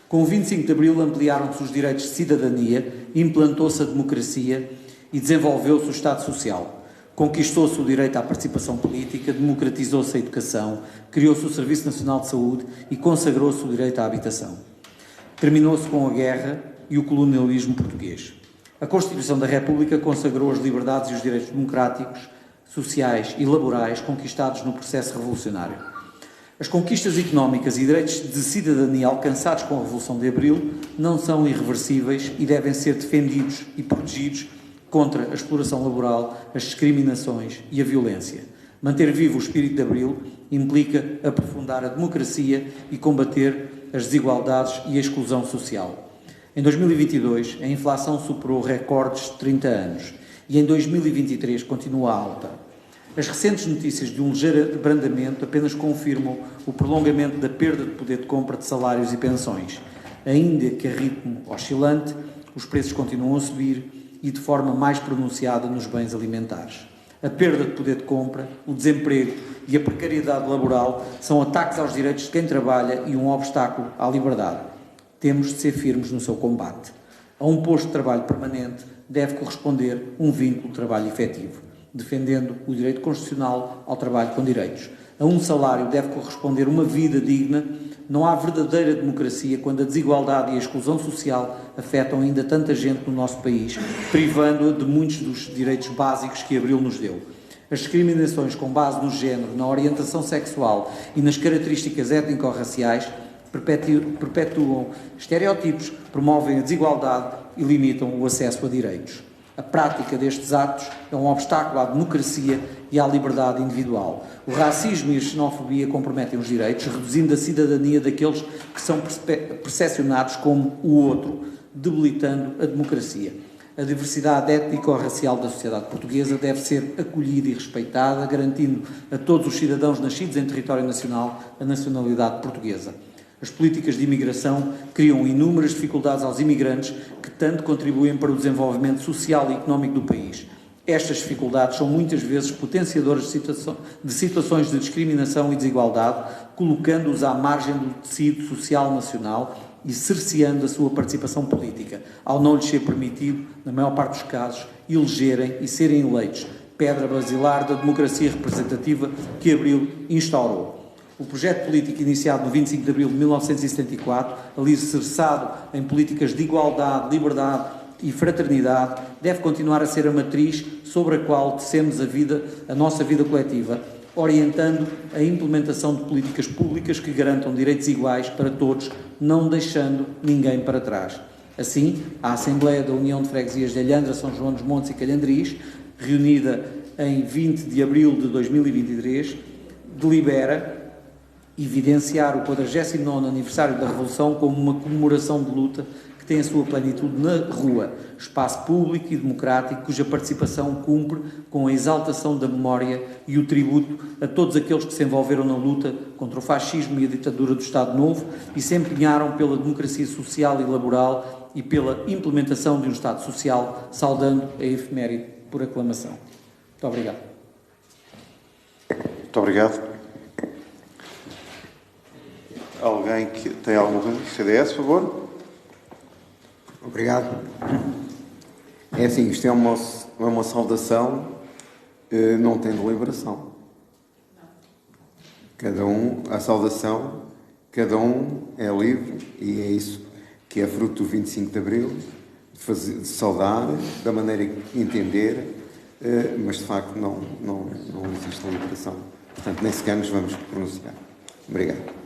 Com o 25 de Abril ampliaram-se os direitos de cidadania, implantou-se a democracia e desenvolveu-se o Estado Social. Conquistou-se o direito à participação política, democratizou-se a educação, criou-se o Serviço Nacional de Saúde e consagrou-se o direito à habitação. Terminou-se com a guerra e o colonialismo português. A Constituição da República consagrou as liberdades e os direitos democráticos, sociais e laborais conquistados no processo revolucionário. As conquistas económicas e direitos de cidadania alcançados com a Revolução de Abril não são irreversíveis e devem ser defendidos e protegidos contra a exploração laboral, as discriminações e a violência. Manter vivo o espírito de Abril implica aprofundar a democracia e combater as desigualdades e a exclusão social. Em 2022, a inflação superou recordes de 30 anos e em 2023 continua alta. As recentes notícias de um ligeiro abrandamento apenas confirmam o prolongamento da perda de poder de compra de salários e pensões. Ainda que a ritmo oscilante, os preços continuam a subir e de forma mais pronunciada nos bens alimentares. A perda de poder de compra, o desemprego e a precariedade laboral são ataques aos direitos de quem trabalha e um obstáculo à liberdade. Temos de ser firmes no seu combate. A um posto de trabalho permanente deve corresponder um vínculo de trabalho efetivo, defendendo o direito constitucional ao trabalho com direitos. A um salário deve corresponder uma vida digna. Não há verdadeira democracia quando a desigualdade e a exclusão social afetam ainda tanta gente no nosso país, privando-a de muitos dos direitos básicos que Abril nos deu. As discriminações com base no género, na orientação sexual e nas características étnico-raciais perpetuam estereótipos, promovem a desigualdade e limitam o acesso a direitos. A prática destes atos é um obstáculo à democracia e à liberdade individual. O racismo e a xenofobia comprometem os direitos, reduzindo a cidadania daqueles que são percepcionados como o outro, debilitando a democracia. A diversidade étnico-racial da sociedade portuguesa deve ser acolhida e respeitada, garantindo a todos os cidadãos nascidos em território nacional a nacionalidade portuguesa. As políticas de imigração criam inúmeras dificuldades aos imigrantes que tanto contribuem para o desenvolvimento social e económico do país. Estas dificuldades são muitas vezes potenciadoras de situações de discriminação e desigualdade, colocando-os à margem do tecido social nacional e cerceando a sua participação política, ao não lhes ser permitido, na maior parte dos casos, elegerem e serem eleitos, pedra basilar da democracia representativa que Abril instaurou. O projeto político iniciado no 25 de abril de 1974, alicerçado em políticas de igualdade, liberdade e fraternidade, deve continuar a ser a matriz sobre a qual tecemos a nossa vida coletiva, orientando a implementação de políticas públicas que garantam direitos iguais para todos, não deixando ninguém para trás. Assim, a Assembleia da União de Freguesias de Alhandra, São João dos Montes e Calhandris, reunida em 20 de abril de 2023, delibera evidenciar o 49º aniversário da Revolução como uma comemoração de luta que tem a sua plenitude na rua, espaço público e democrático cuja participação cumpre com a exaltação da memória e o tributo a todos aqueles que se envolveram na luta contra o fascismo e a ditadura do Estado Novo e se empenharam pela democracia social e laboral e pela implementação de um Estado social, saudando a efeméride por aclamação. Muito obrigado. Muito obrigado. Alguém que tem alguma coisa? CDS, por favor. Obrigado. É assim, isto é uma saudação, não tem deliberação. A saudação, cada um é livre e é isso que é fruto do 25 de Abril, de saudar da maneira que entender, mas de facto não existe deliberação. Portanto, nem sequer nos vamos pronunciar. Obrigado.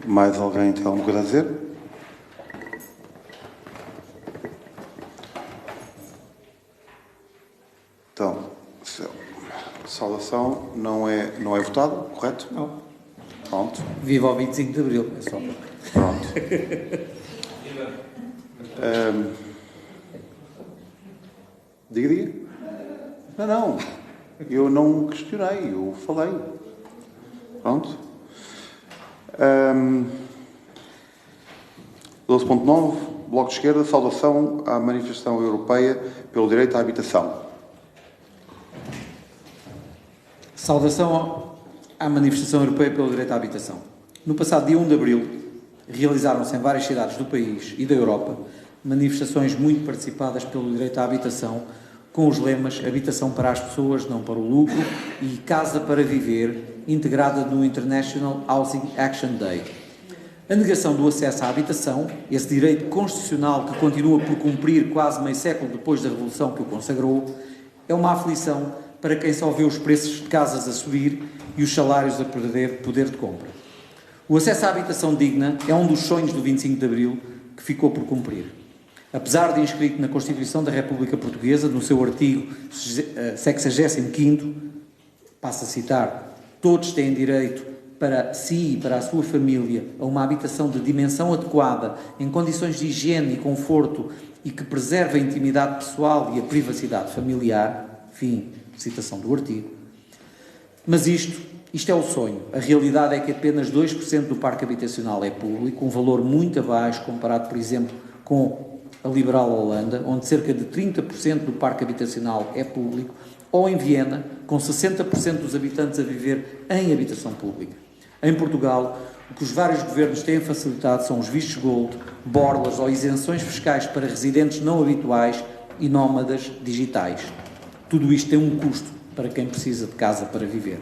Mais alguém tem alguma coisa a dizer? Então, saudação não é votada, correto? Não. Pronto. Viva o 25 de Abril, é só. Pronto. Diga. Não. Eu não questionei, eu falei. Pronto. 12.9, Bloco de Esquerda, saudação à manifestação europeia pelo direito à habitação. Saudação à manifestação europeia pelo direito à habitação. No passado dia 1 de abril, realizaram-se em várias cidades do país e da Europa manifestações muito participadas pelo direito à habitação, com os lemas Habitação para as pessoas, não para o lucro, e Casa para viver, integrada no International Housing Action Day. A negação do acesso à habitação, esse direito constitucional que continua por cumprir quase meio século depois da Revolução que o consagrou, é uma aflição para quem só vê os preços de casas a subir e os salários a perder poder de compra. O acesso à habitação digna é um dos sonhos do 25 de Abril que ficou por cumprir. Apesar de inscrito na Constituição da República Portuguesa, no seu artigo 65º, passo a citar, todos têm direito para si e para a sua família a uma habitação de dimensão adequada, em condições de higiene e conforto e que preserve a intimidade pessoal e a privacidade familiar, fim, citação do artigo. Mas isto é o sonho. A realidade é que apenas 2% do parque habitacional é público, um valor muito abaixo comparado, por exemplo, com a liberal Holanda, onde cerca de 30% do parque habitacional é público, ou em Viena, com 60% dos habitantes a viver em habitação pública. Em Portugal, o que os vários governos têm facilitado são os vistos gold, borlas ou isenções fiscais para residentes não habituais e nómadas digitais. Tudo isto tem um custo para quem precisa de casa para viver.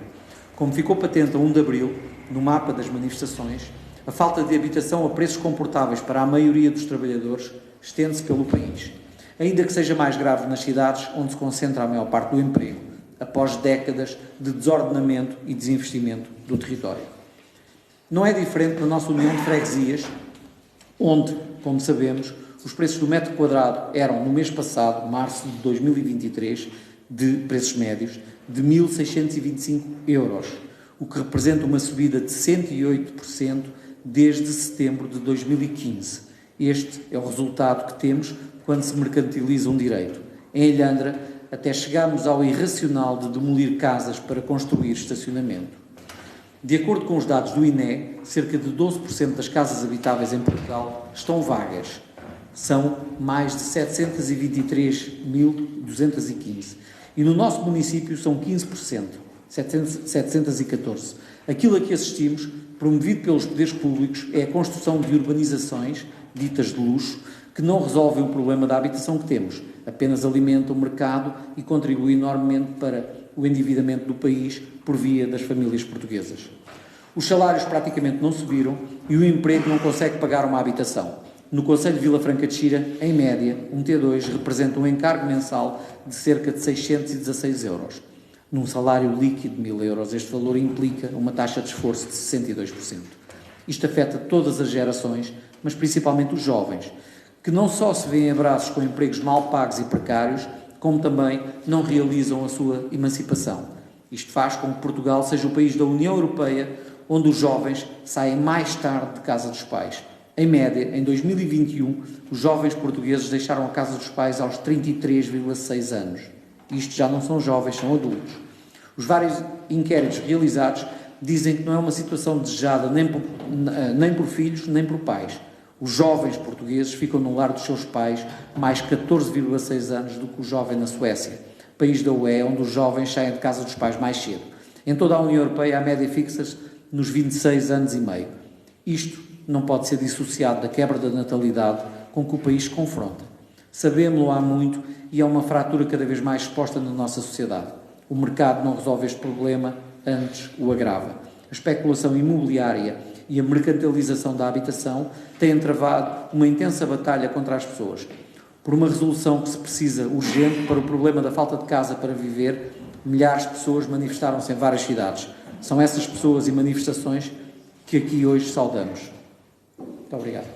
Como ficou patente a 1 de abril, no mapa das manifestações, a falta de habitação a preços comportáveis para a maioria dos trabalhadores estende-se pelo país, ainda que seja mais grave nas cidades onde se concentra a maior parte do emprego, após décadas de desordenamento e desinvestimento do território. Não é diferente na nossa União de Freguesias, onde, como sabemos, os preços do metro quadrado eram, no mês passado, março de 2023, de preços médios, de 1.625 euros, o que representa uma subida de 108% desde setembro de 2015. Este é o resultado que temos quando se mercantiliza um direito. Em Alhandra, até chegámos ao irracional de demolir casas para construir estacionamento. De acordo com os dados do INE, cerca de 12% das casas habitáveis em Portugal estão vagas. São mais de 723.215. E no nosso município são 15%, 714. Aquilo a que assistimos, promovido pelos poderes públicos, é a construção de urbanizações, ditas de luxo, que não resolvem o problema da habitação que temos, apenas alimentam o mercado e contribuem enormemente para o endividamento do país por via das famílias portuguesas. Os salários praticamente não subiram e o emprego não consegue pagar uma habitação. No concelho de Vila Franca de Xira, em média, um T2 representa um encargo mensal de cerca de 616 euros. Num salário líquido de 1.000 euros, este valor implica uma taxa de esforço de 62%. Isto afeta todas as gerações, mas principalmente os jovens, que não só se veem abraços com empregos mal pagos e precários, como também não realizam a sua emancipação. Isto faz com que Portugal seja o país da União Europeia onde os jovens saem mais tarde de casa dos pais. Em média, em 2021, os jovens portugueses deixaram a casa dos pais aos 33,6 anos. Isto já não são jovens, são adultos. Os vários inquéritos realizados dizem que não é uma situação desejada nem por filhos, nem por pais. Os jovens portugueses ficam no lar dos seus pais mais 14,6 anos do que o jovem na Suécia, país da UE onde os jovens saem de casa dos pais mais cedo. Em toda a União Europeia, a média fixa-se nos 26 anos e meio. Isto não pode ser dissociado da quebra da natalidade com que o país se confronta. Sabemos-lo há muito e é uma fratura cada vez mais exposta na nossa sociedade. O mercado não resolve este problema, antes o agrava. A especulação imobiliária e a mercantilização da habitação têm travado uma intensa batalha contra as pessoas. Por uma resolução que se precisa urgente para o problema da falta de casa para viver, milhares de pessoas manifestaram-se em várias cidades. São essas pessoas e manifestações que aqui hoje saudamos. Muito obrigado.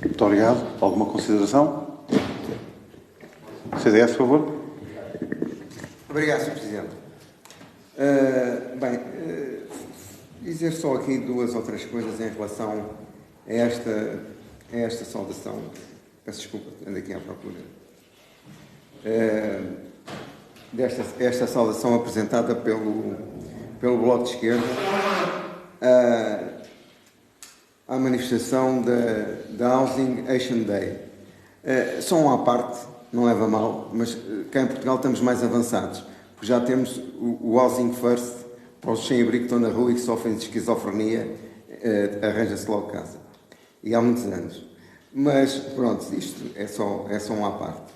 Muito obrigado. Alguma consideração? CDS, por favor. Obrigado, Sr. Presidente. Dizer só aqui duas ou três coisas em relação a esta saudação. Peço desculpa, ando aqui à procura. Esta saudação apresentada pelo Bloco de Esquerda à manifestação da Housing Action Day. Só uma à parte, não leva a mal, mas cá em Portugal estamos mais avançados, porque já temos o Housing First para os sem-abrigo que estão na rua e que sofrem de esquizofrenia, arranja-se logo casa. E há muitos anos. Mas, pronto, isto é só uma à parte.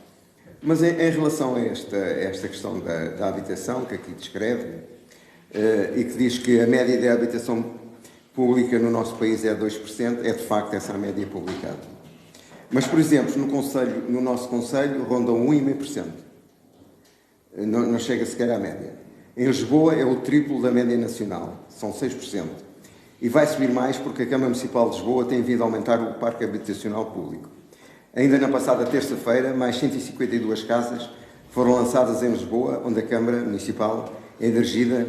Mas em relação a esta questão da habitação, que aqui descreve, e que diz que a média da habitação pública no nosso país é 2%, é de facto essa a média publicada. Mas, por exemplo, no nosso concelho ronda 1,5%. Não chega sequer à média. Em Lisboa é o triplo da média nacional, são 6%. E vai subir mais porque a Câmara Municipal de Lisboa tem vindo a aumentar o parque habitacional público. Ainda na passada terça-feira, mais 152 casas foram lançadas em Lisboa, onde a Câmara Municipal é dirigida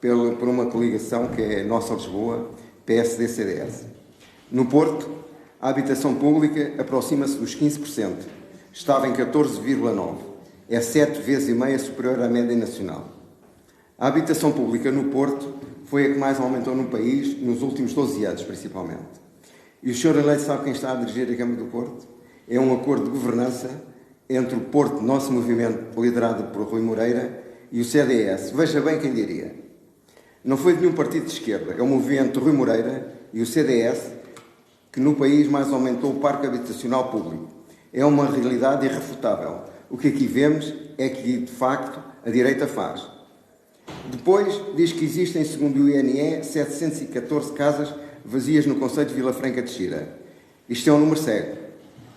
por uma coligação que é Nossa Lisboa, PSD-CDS. No Porto, a habitação pública aproxima-se dos 15%. Estava em 14,9%. É 7,5 vezes superior à média nacional. A habitação pública no Porto foi a que mais aumentou no país nos últimos 12 anos, principalmente. E o Sr. eleito sabe quem está a dirigir a Câmara do Porto? É um acordo de governança entre o Porto, nosso movimento, liderado por Rui Moreira, e o CDS. Veja bem quem diria. Não foi de nenhum partido de esquerda, é o movimento de Rui Moreira e o CDS que no país mais aumentou o parque habitacional público. É uma realidade irrefutável. O que aqui vemos é que, de facto, a direita faz. Depois, diz que existem, segundo o INE, 714 casas vazias no concelho de Vila Franca de Xira. Isto é um número cego.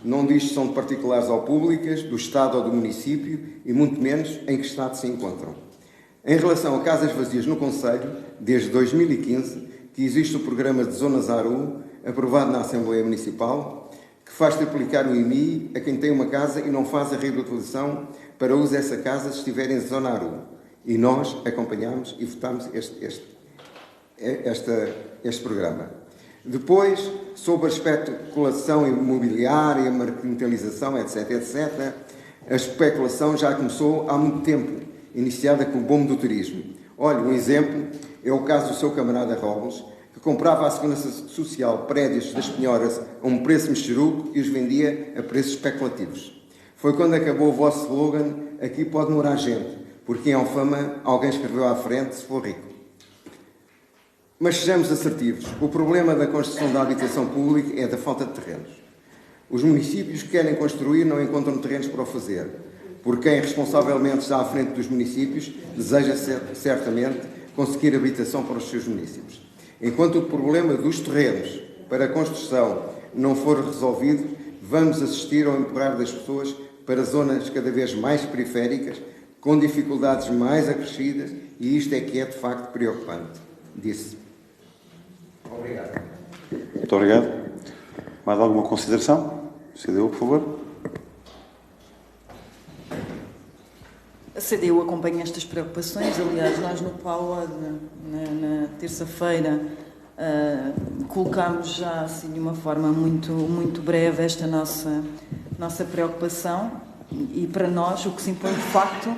Não diz se são de particulares ou públicas, do Estado ou do município, e muito menos em que estado se encontram. Em relação a casas vazias no concelho, desde 2015, que existe o programa de Zonas ARU, aprovado na Assembleia Municipal, que faz aplicar o IMI a quem tem uma casa e não faz a reutilização para uso dessa casa se estiver em Zona ARU. E nós acompanhamos e votamos este programa. Depois, sobre a especulação imobiliária, a mercantilização, etc., etc., a especulação já começou há muito tempo, iniciada com o boom do turismo. Olha, um exemplo é o caso do seu camarada Robles, que comprava à Segurança Social prédios das penhoras a um preço mexeruco e os vendia a preços especulativos. Foi quando acabou o vosso slogan, aqui pode morar gente, porque em Alfama alguém escreveu à frente, se for rico. Mas sejamos assertivos, o problema da construção da habitação pública é da falta de terrenos. Os municípios que querem construir não encontram terrenos para o fazer, porque quem responsavelmente está à frente dos municípios deseja certamente conseguir habitação para os seus municípios. Enquanto o problema dos terrenos para a construção não for resolvido, vamos assistir ao empurrar das pessoas para zonas cada vez mais periféricas, com dificuldades mais acrescidas, e isto é que é de facto preocupante. Disse. Obrigado. Muito obrigado. Mais alguma consideração? CDU, por favor. A CDU acompanha estas preocupações. Aliás, nós no PAUA, na terça-feira, colocámos já assim, de uma forma muito breve esta nossa preocupação, e para nós o que se impõe de facto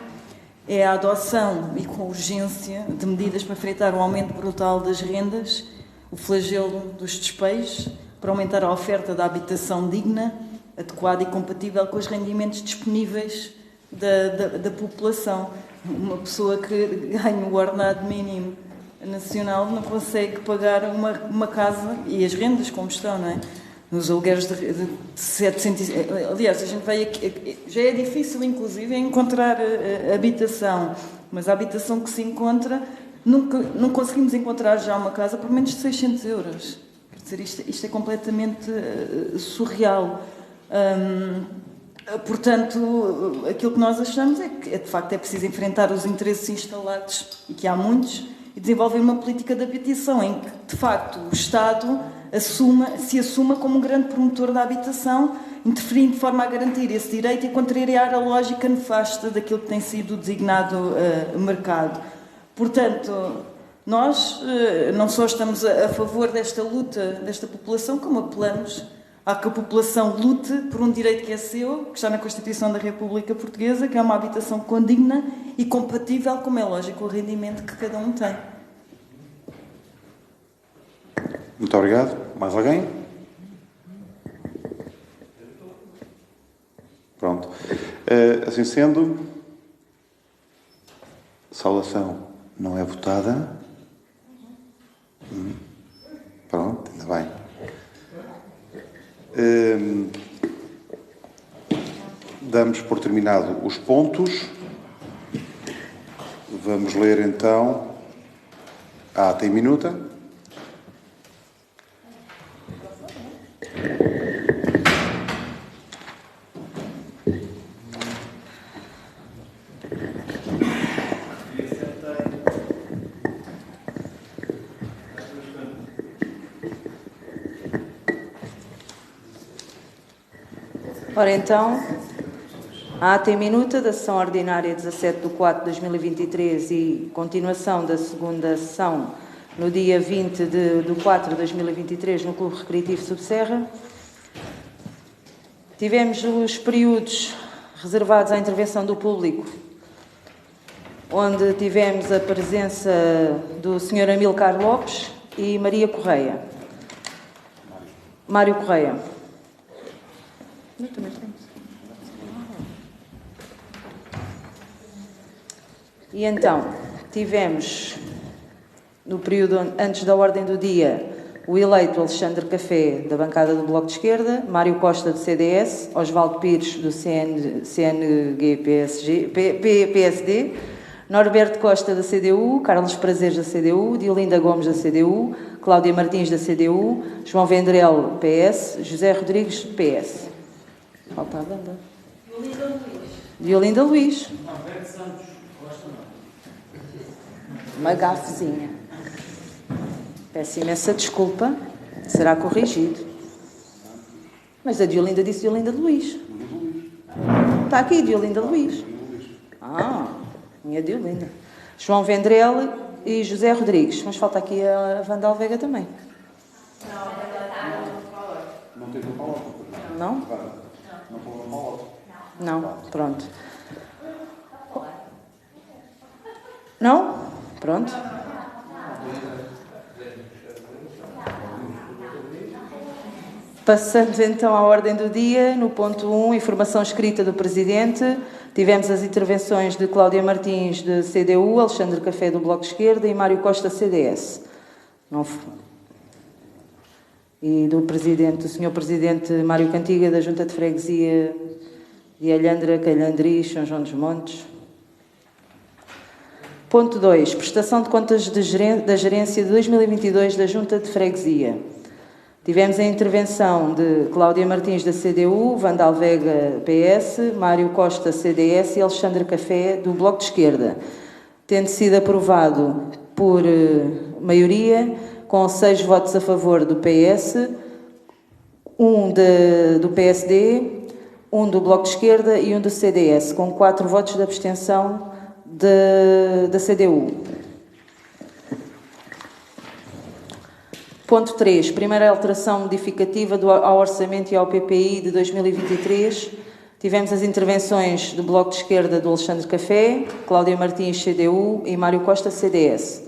é a adoção e com urgência de medidas para enfrentar o aumento brutal das rendas, o flagelo dos despejos, para aumentar a oferta da habitação digna, adequada e compatível com os rendimentos disponíveis da população. Uma pessoa que ganha o ordenado mínimo nacional não consegue pagar uma casa, e as rendas como estão, não é? Nos alugueres de 700... Aliás, a gente vai aqui, já é difícil, inclusive, encontrar habitação, mas a habitação que se encontra, não conseguimos encontrar já uma casa por menos de 600 euros. Quer dizer, isto é completamente surreal. Portanto, aquilo que nós achamos é que, de facto, é preciso enfrentar os interesses instalados, e que há muitos, e desenvolver uma política de habitação em que, de facto, o Estado se assuma como um grande promotor da habitação, interferindo de forma a garantir esse direito e contrariar a lógica nefasta daquilo que tem sido designado mercado. Portanto, nós não só estamos a favor desta luta desta população, como apelamos a que a população lute por um direito que é seu, que está na Constituição da República Portuguesa, que é uma habitação condigna e compatível, como é lógico, com o rendimento que cada um tem. Muito obrigado. Mais alguém? Pronto. Assim sendo, a saudação não é votada. Pronto, ainda bem. Damos por terminado os pontos. Vamos ler então a ata e minuta. Ora então, a ata e minuta da sessão ordinária 17/4/2023 e continuação da segunda sessão no dia 20/4/2023 no Clube Recreativo Subserra. Tivemos os períodos reservados à intervenção do público, onde tivemos a presença do Sr. Amilcar Lopes e Maria Correia. Mário Correia. E então, tivemos, no período antes da ordem do dia, o eleito Alexandre Café, da bancada do Bloco de Esquerda, Mário Costa, do CDS, Osvaldo Pires, do CNG-PSD, Norberto Costa, da CDU, Carlos Prazeres, da CDU, Diolinda Gomes, da CDU, Cláudia Martins, da CDU, João Vendrell, PS, José Rodrigues, PS. Falta a banda. Diolinda Luís. Uma gafezinha. Peço imensa desculpa. Será corrigido. Mas a Diolinda disse Diolinda Luís. Está aqui, Diolinda Luís. Minha Diolinda. João Vendrell e José Rodrigues. Mas falta aqui a Wanda Alvega também. Não tem palavra. Não? Não, pronto. Não? Pronto. Passando então à ordem do dia, no ponto 1, informação escrita do Presidente, tivemos as intervenções de Cláudia Martins, de CDU, Alexandre Café, do Bloco de Esquerda, e Mário Costa, CDS. E do Sr. Presidente Mário Cantiga, da Junta de Freguesia de Alhandra, Calhandri, São João dos Montes. Ponto 2, prestação de contas da gerência de 2022 da Junta de Freguesia. Tivemos a intervenção de Cláudia Martins, da CDU, Vandal Vega, PS, Mário Costa, CDS e Alexandre Café, do Bloco de Esquerda, tendo sido aprovado por maioria, com 6 votos a favor do PS, 1 do PSD, 1 do Bloco de Esquerda e 1 do CDS, com 4 votos de abstenção da CDU. Ponto 3. Primeira alteração modificativa ao Orçamento e ao PPI de 2023. Tivemos as intervenções do Bloco de Esquerda do Alexandre Café, Cláudia Martins, CDU e Mário Costa, CDS.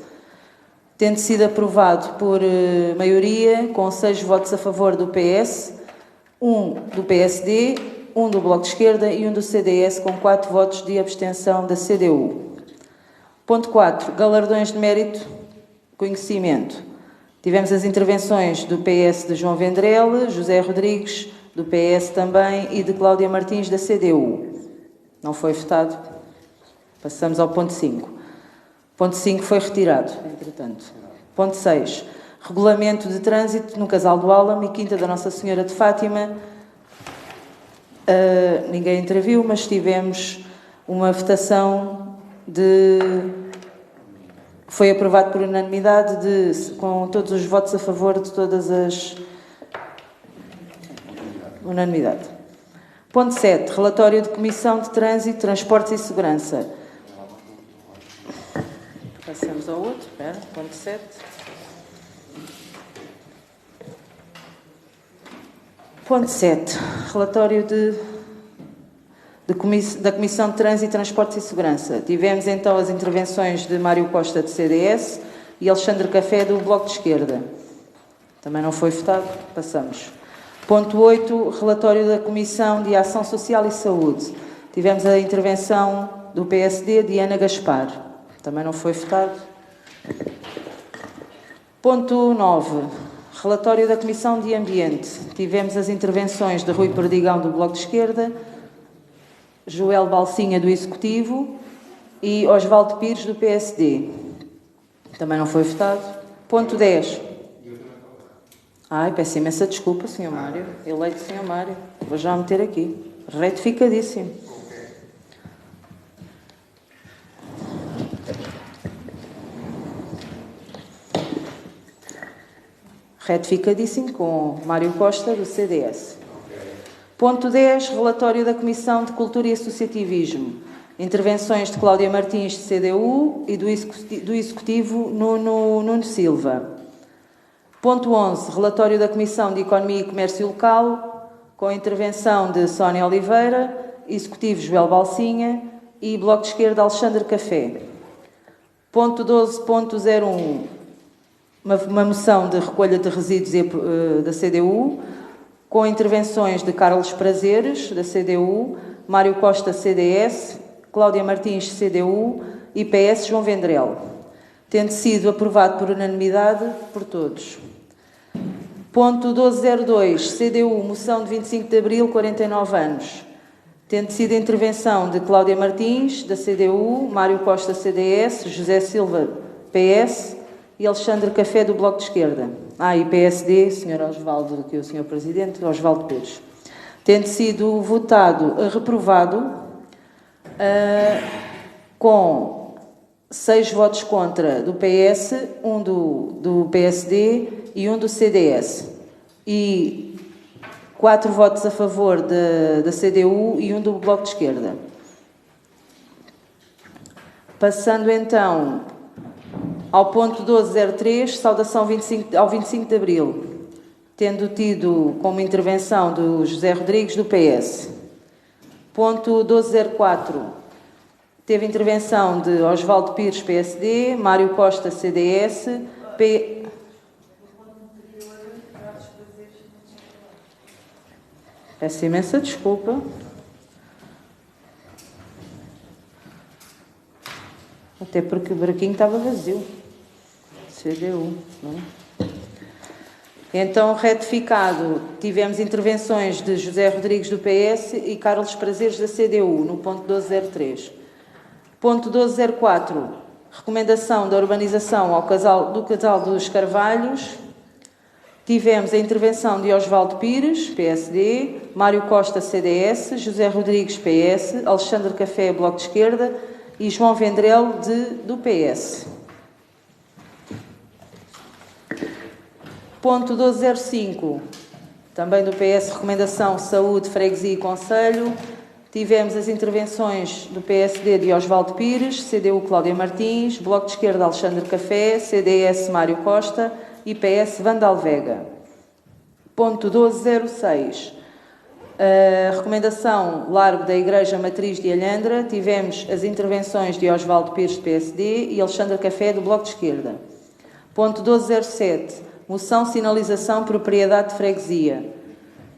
Tendo sido aprovado por maioria, com 6 votos a favor do PS, 1 do PSD, 1 do Bloco de Esquerda e 1 do CDS, com 4 votos de abstenção da CDU. Ponto 4. Galardões de mérito, conhecimento. Tivemos as intervenções do PS de João Vendrell, José Rodrigues, do PS também, e de Cláudia Martins, da CDU. Não foi votado. Passamos ao ponto 5. Ponto 5 foi retirado, entretanto. Ponto 6. Regulamento de trânsito no Casal do Álamo e Quinta da Nossa Senhora de Fátima. Ninguém interviu, mas tivemos uma votação foi aprovado por unanimidade, com todos os votos a favor de todas as... Unanimidade. Ponto 7. Relatório de Comissão de Trânsito, Transportes e Segurança. Passamos ao outro. Ponto 7. Ponto 7. Relatório da Comissão de Trânsito, Transportes e Segurança. Tivemos então as intervenções de Mário Costa, de CDS, e Alexandre Café, do Bloco de Esquerda. Também não foi votado. Passamos. Ponto 8. Relatório da Comissão de Ação Social e Saúde. Tivemos a intervenção do PSD, de Ana Gaspar. Também não foi votado. Ponto 9. Relatório da Comissão de Ambiente. Tivemos as intervenções de Rui Perdigão, do Bloco de Esquerda, Joel Balsinha, do Executivo, e Osvaldo Pires, do PSD. Também não foi votado. Ponto 10. Peço imensa desculpa, Sr. Mário. Eleito Sr. Mário. Vou já meter aqui. Retificadíssimo. Retificadíssimo com Mário Costa, do CDS. Ponto 10. Relatório da Comissão de Cultura e Associativismo. Intervenções de Cláudia Martins, de CDU, e do Executivo, Nuno Silva. Ponto 11. Relatório da Comissão de Economia e Comércio Local, com a intervenção de Sónia Oliveira, Executivo Joel Balsinha e Bloco de Esquerda Alexandre Café. Ponto 12.01. Uma moção de recolha de resíduos da CDU, com intervenções de Carlos Prazeres, da CDU, Mário Costa, CDS, Cláudia Martins, CDU e PS João Vendrell, tendo sido aprovado por unanimidade por todos. Ponto 12.02, CDU, moção de 25 de abril, 49 anos, tendo sido a intervenção de Cláudia Martins, da CDU, Mário Costa, CDS, José Silva, PS e Alexandre Café, do Bloco de Esquerda. E PSD, Sr. Osvaldo, que é o Sr. Presidente, Osvaldo Pires. Tendo sido reprovado, com 6 votos contra do PS, 1 do PSD e 1 do CDS. E 4 votos a favor da CDU e 1 do Bloco de Esquerda. Passando então ao ponto 12.03, saudação ao 25 de abril, tendo tido como intervenção do José Rodrigues, do PS. Ponto 12.04, Teve intervenção de Osvaldo Pires, PSD, Mário Costa, CDS, Peço imensa desculpa. Até porque o buraquinho estava vazio. CDU, não é? Então, retificado, tivemos intervenções de José Rodrigues, do PS, e Carlos Prazeres, da CDU, no ponto 1203. Ponto 1204, recomendação da urbanização do Casal dos Carvalhos. Tivemos a intervenção de Osvaldo Pires, PSD, Mário Costa, CDS, José Rodrigues, PS, Alexandre Café, Bloco de Esquerda, e João Vendrell, do PS. Ponto 1205, também do PS, recomendação Saúde, Freguesia e Conselho. Tivemos as intervenções do PSD de Osvaldo Pires, CDU Cláudia Martins, Bloco de Esquerda Alexandre Café, CDS Mário Costa e PS Vandal Vega. Ponto 1206, recomendação Largo da Igreja Matriz de Alhandra. Tivemos as intervenções de Osvaldo Pires, do PSD, e Alexandre Café, do Bloco de Esquerda. Ponto 1207, moção Sinalização Propriedade de Freguesia.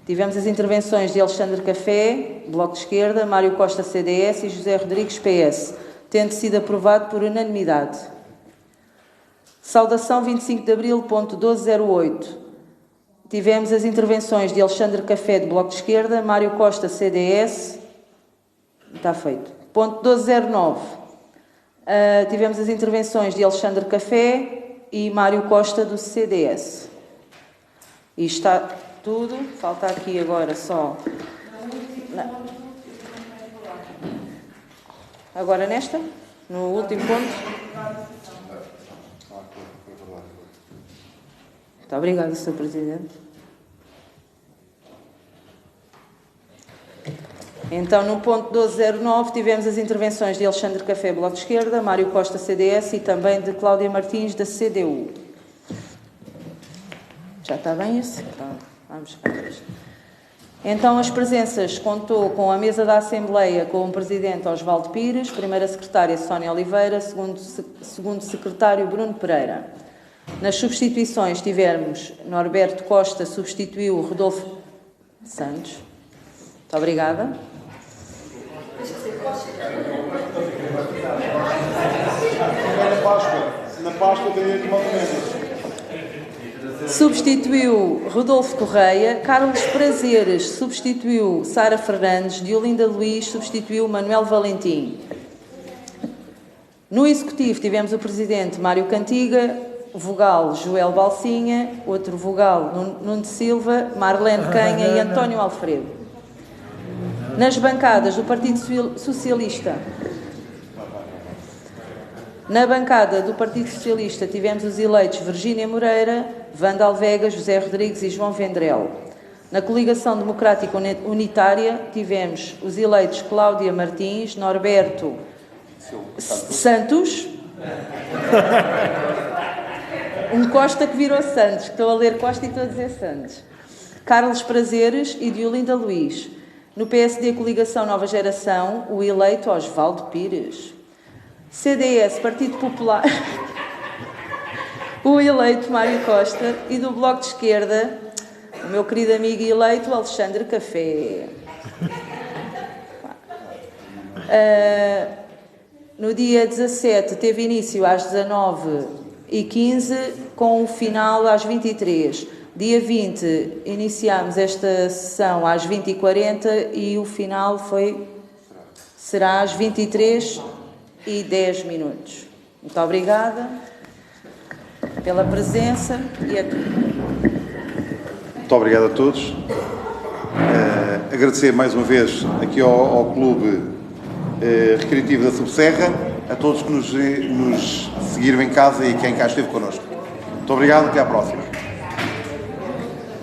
Tivemos as intervenções de Alexandre Café, Bloco de Esquerda, Mário Costa, CDS, e José Rodrigues, PS, tendo sido aprovado por unanimidade. Saudação 25 de Abril, ponto 1208. Tivemos as intervenções de Alexandre Café, de Bloco de Esquerda, Mário Costa, CDS. Está feito. Ponto 1209. Tivemos as intervenções de Alexandre Café e Mário Costa, do CDS. E está tudo. Falta aqui agora só... Agora nesta? No último ponto? Muito obrigada, Sr. Presidente. Então, no ponto 1209, tivemos as intervenções de Alexandre Café, Bloco de Esquerda, Mário Costa, CDS, e também de Cláudia Martins, da CDU. Já está bem isso? Então, vamos para isto. Então, as presenças contou com a mesa da Assembleia com o Presidente Osvaldo Pires, primeira secretária Sónia Oliveira, segundo secretário Bruno Pereira. Nas substituições tivemos Norberto Costa, substituiu o Rodolfo Santos. Muito obrigada. Na Páscoa teria que substituiu Rodolfo Correia, Carlos Prazeres substituiu Sara Fernandes, Diolinda Luís substituiu Manuel Valentim. No Executivo tivemos o Presidente Mário Cantiga, vogal Joel Balsinha, outro vogal Nuno de Silva, Marlene Canha e António Alfredo. Nas bancadas do Partido Socialista, na bancada do Partido Socialista tivemos os eleitos Virgínia Moreira, Vandal Vega, José Rodrigues e João Vendrell. Na Coligação Democrática Unitária tivemos os eleitos Cláudia Martins, Norberto Santos, um Costa que virou Santos, estou a ler Costa e estou a dizer Santos, Carlos Prazeres e Diolinda Luís. No PSD Coligação Nova Geração, o eleito Osvaldo Pires. CDS, Partido Popular, o eleito Mário Costa, e do Bloco de Esquerda, o meu querido amigo e eleito Alexandre Café. No dia 17 teve início às 19h15, com o final às 23h. Dia 20 iniciámos esta sessão às 20h40 e o final será às 23h10. Muito obrigada pela presença e a... Muito obrigado a todos. Agradecer mais uma vez aqui ao Clube Recreativo da Subserra, a todos que nos seguiram em casa e quem cá esteve connosco. Muito obrigado, até à próxima.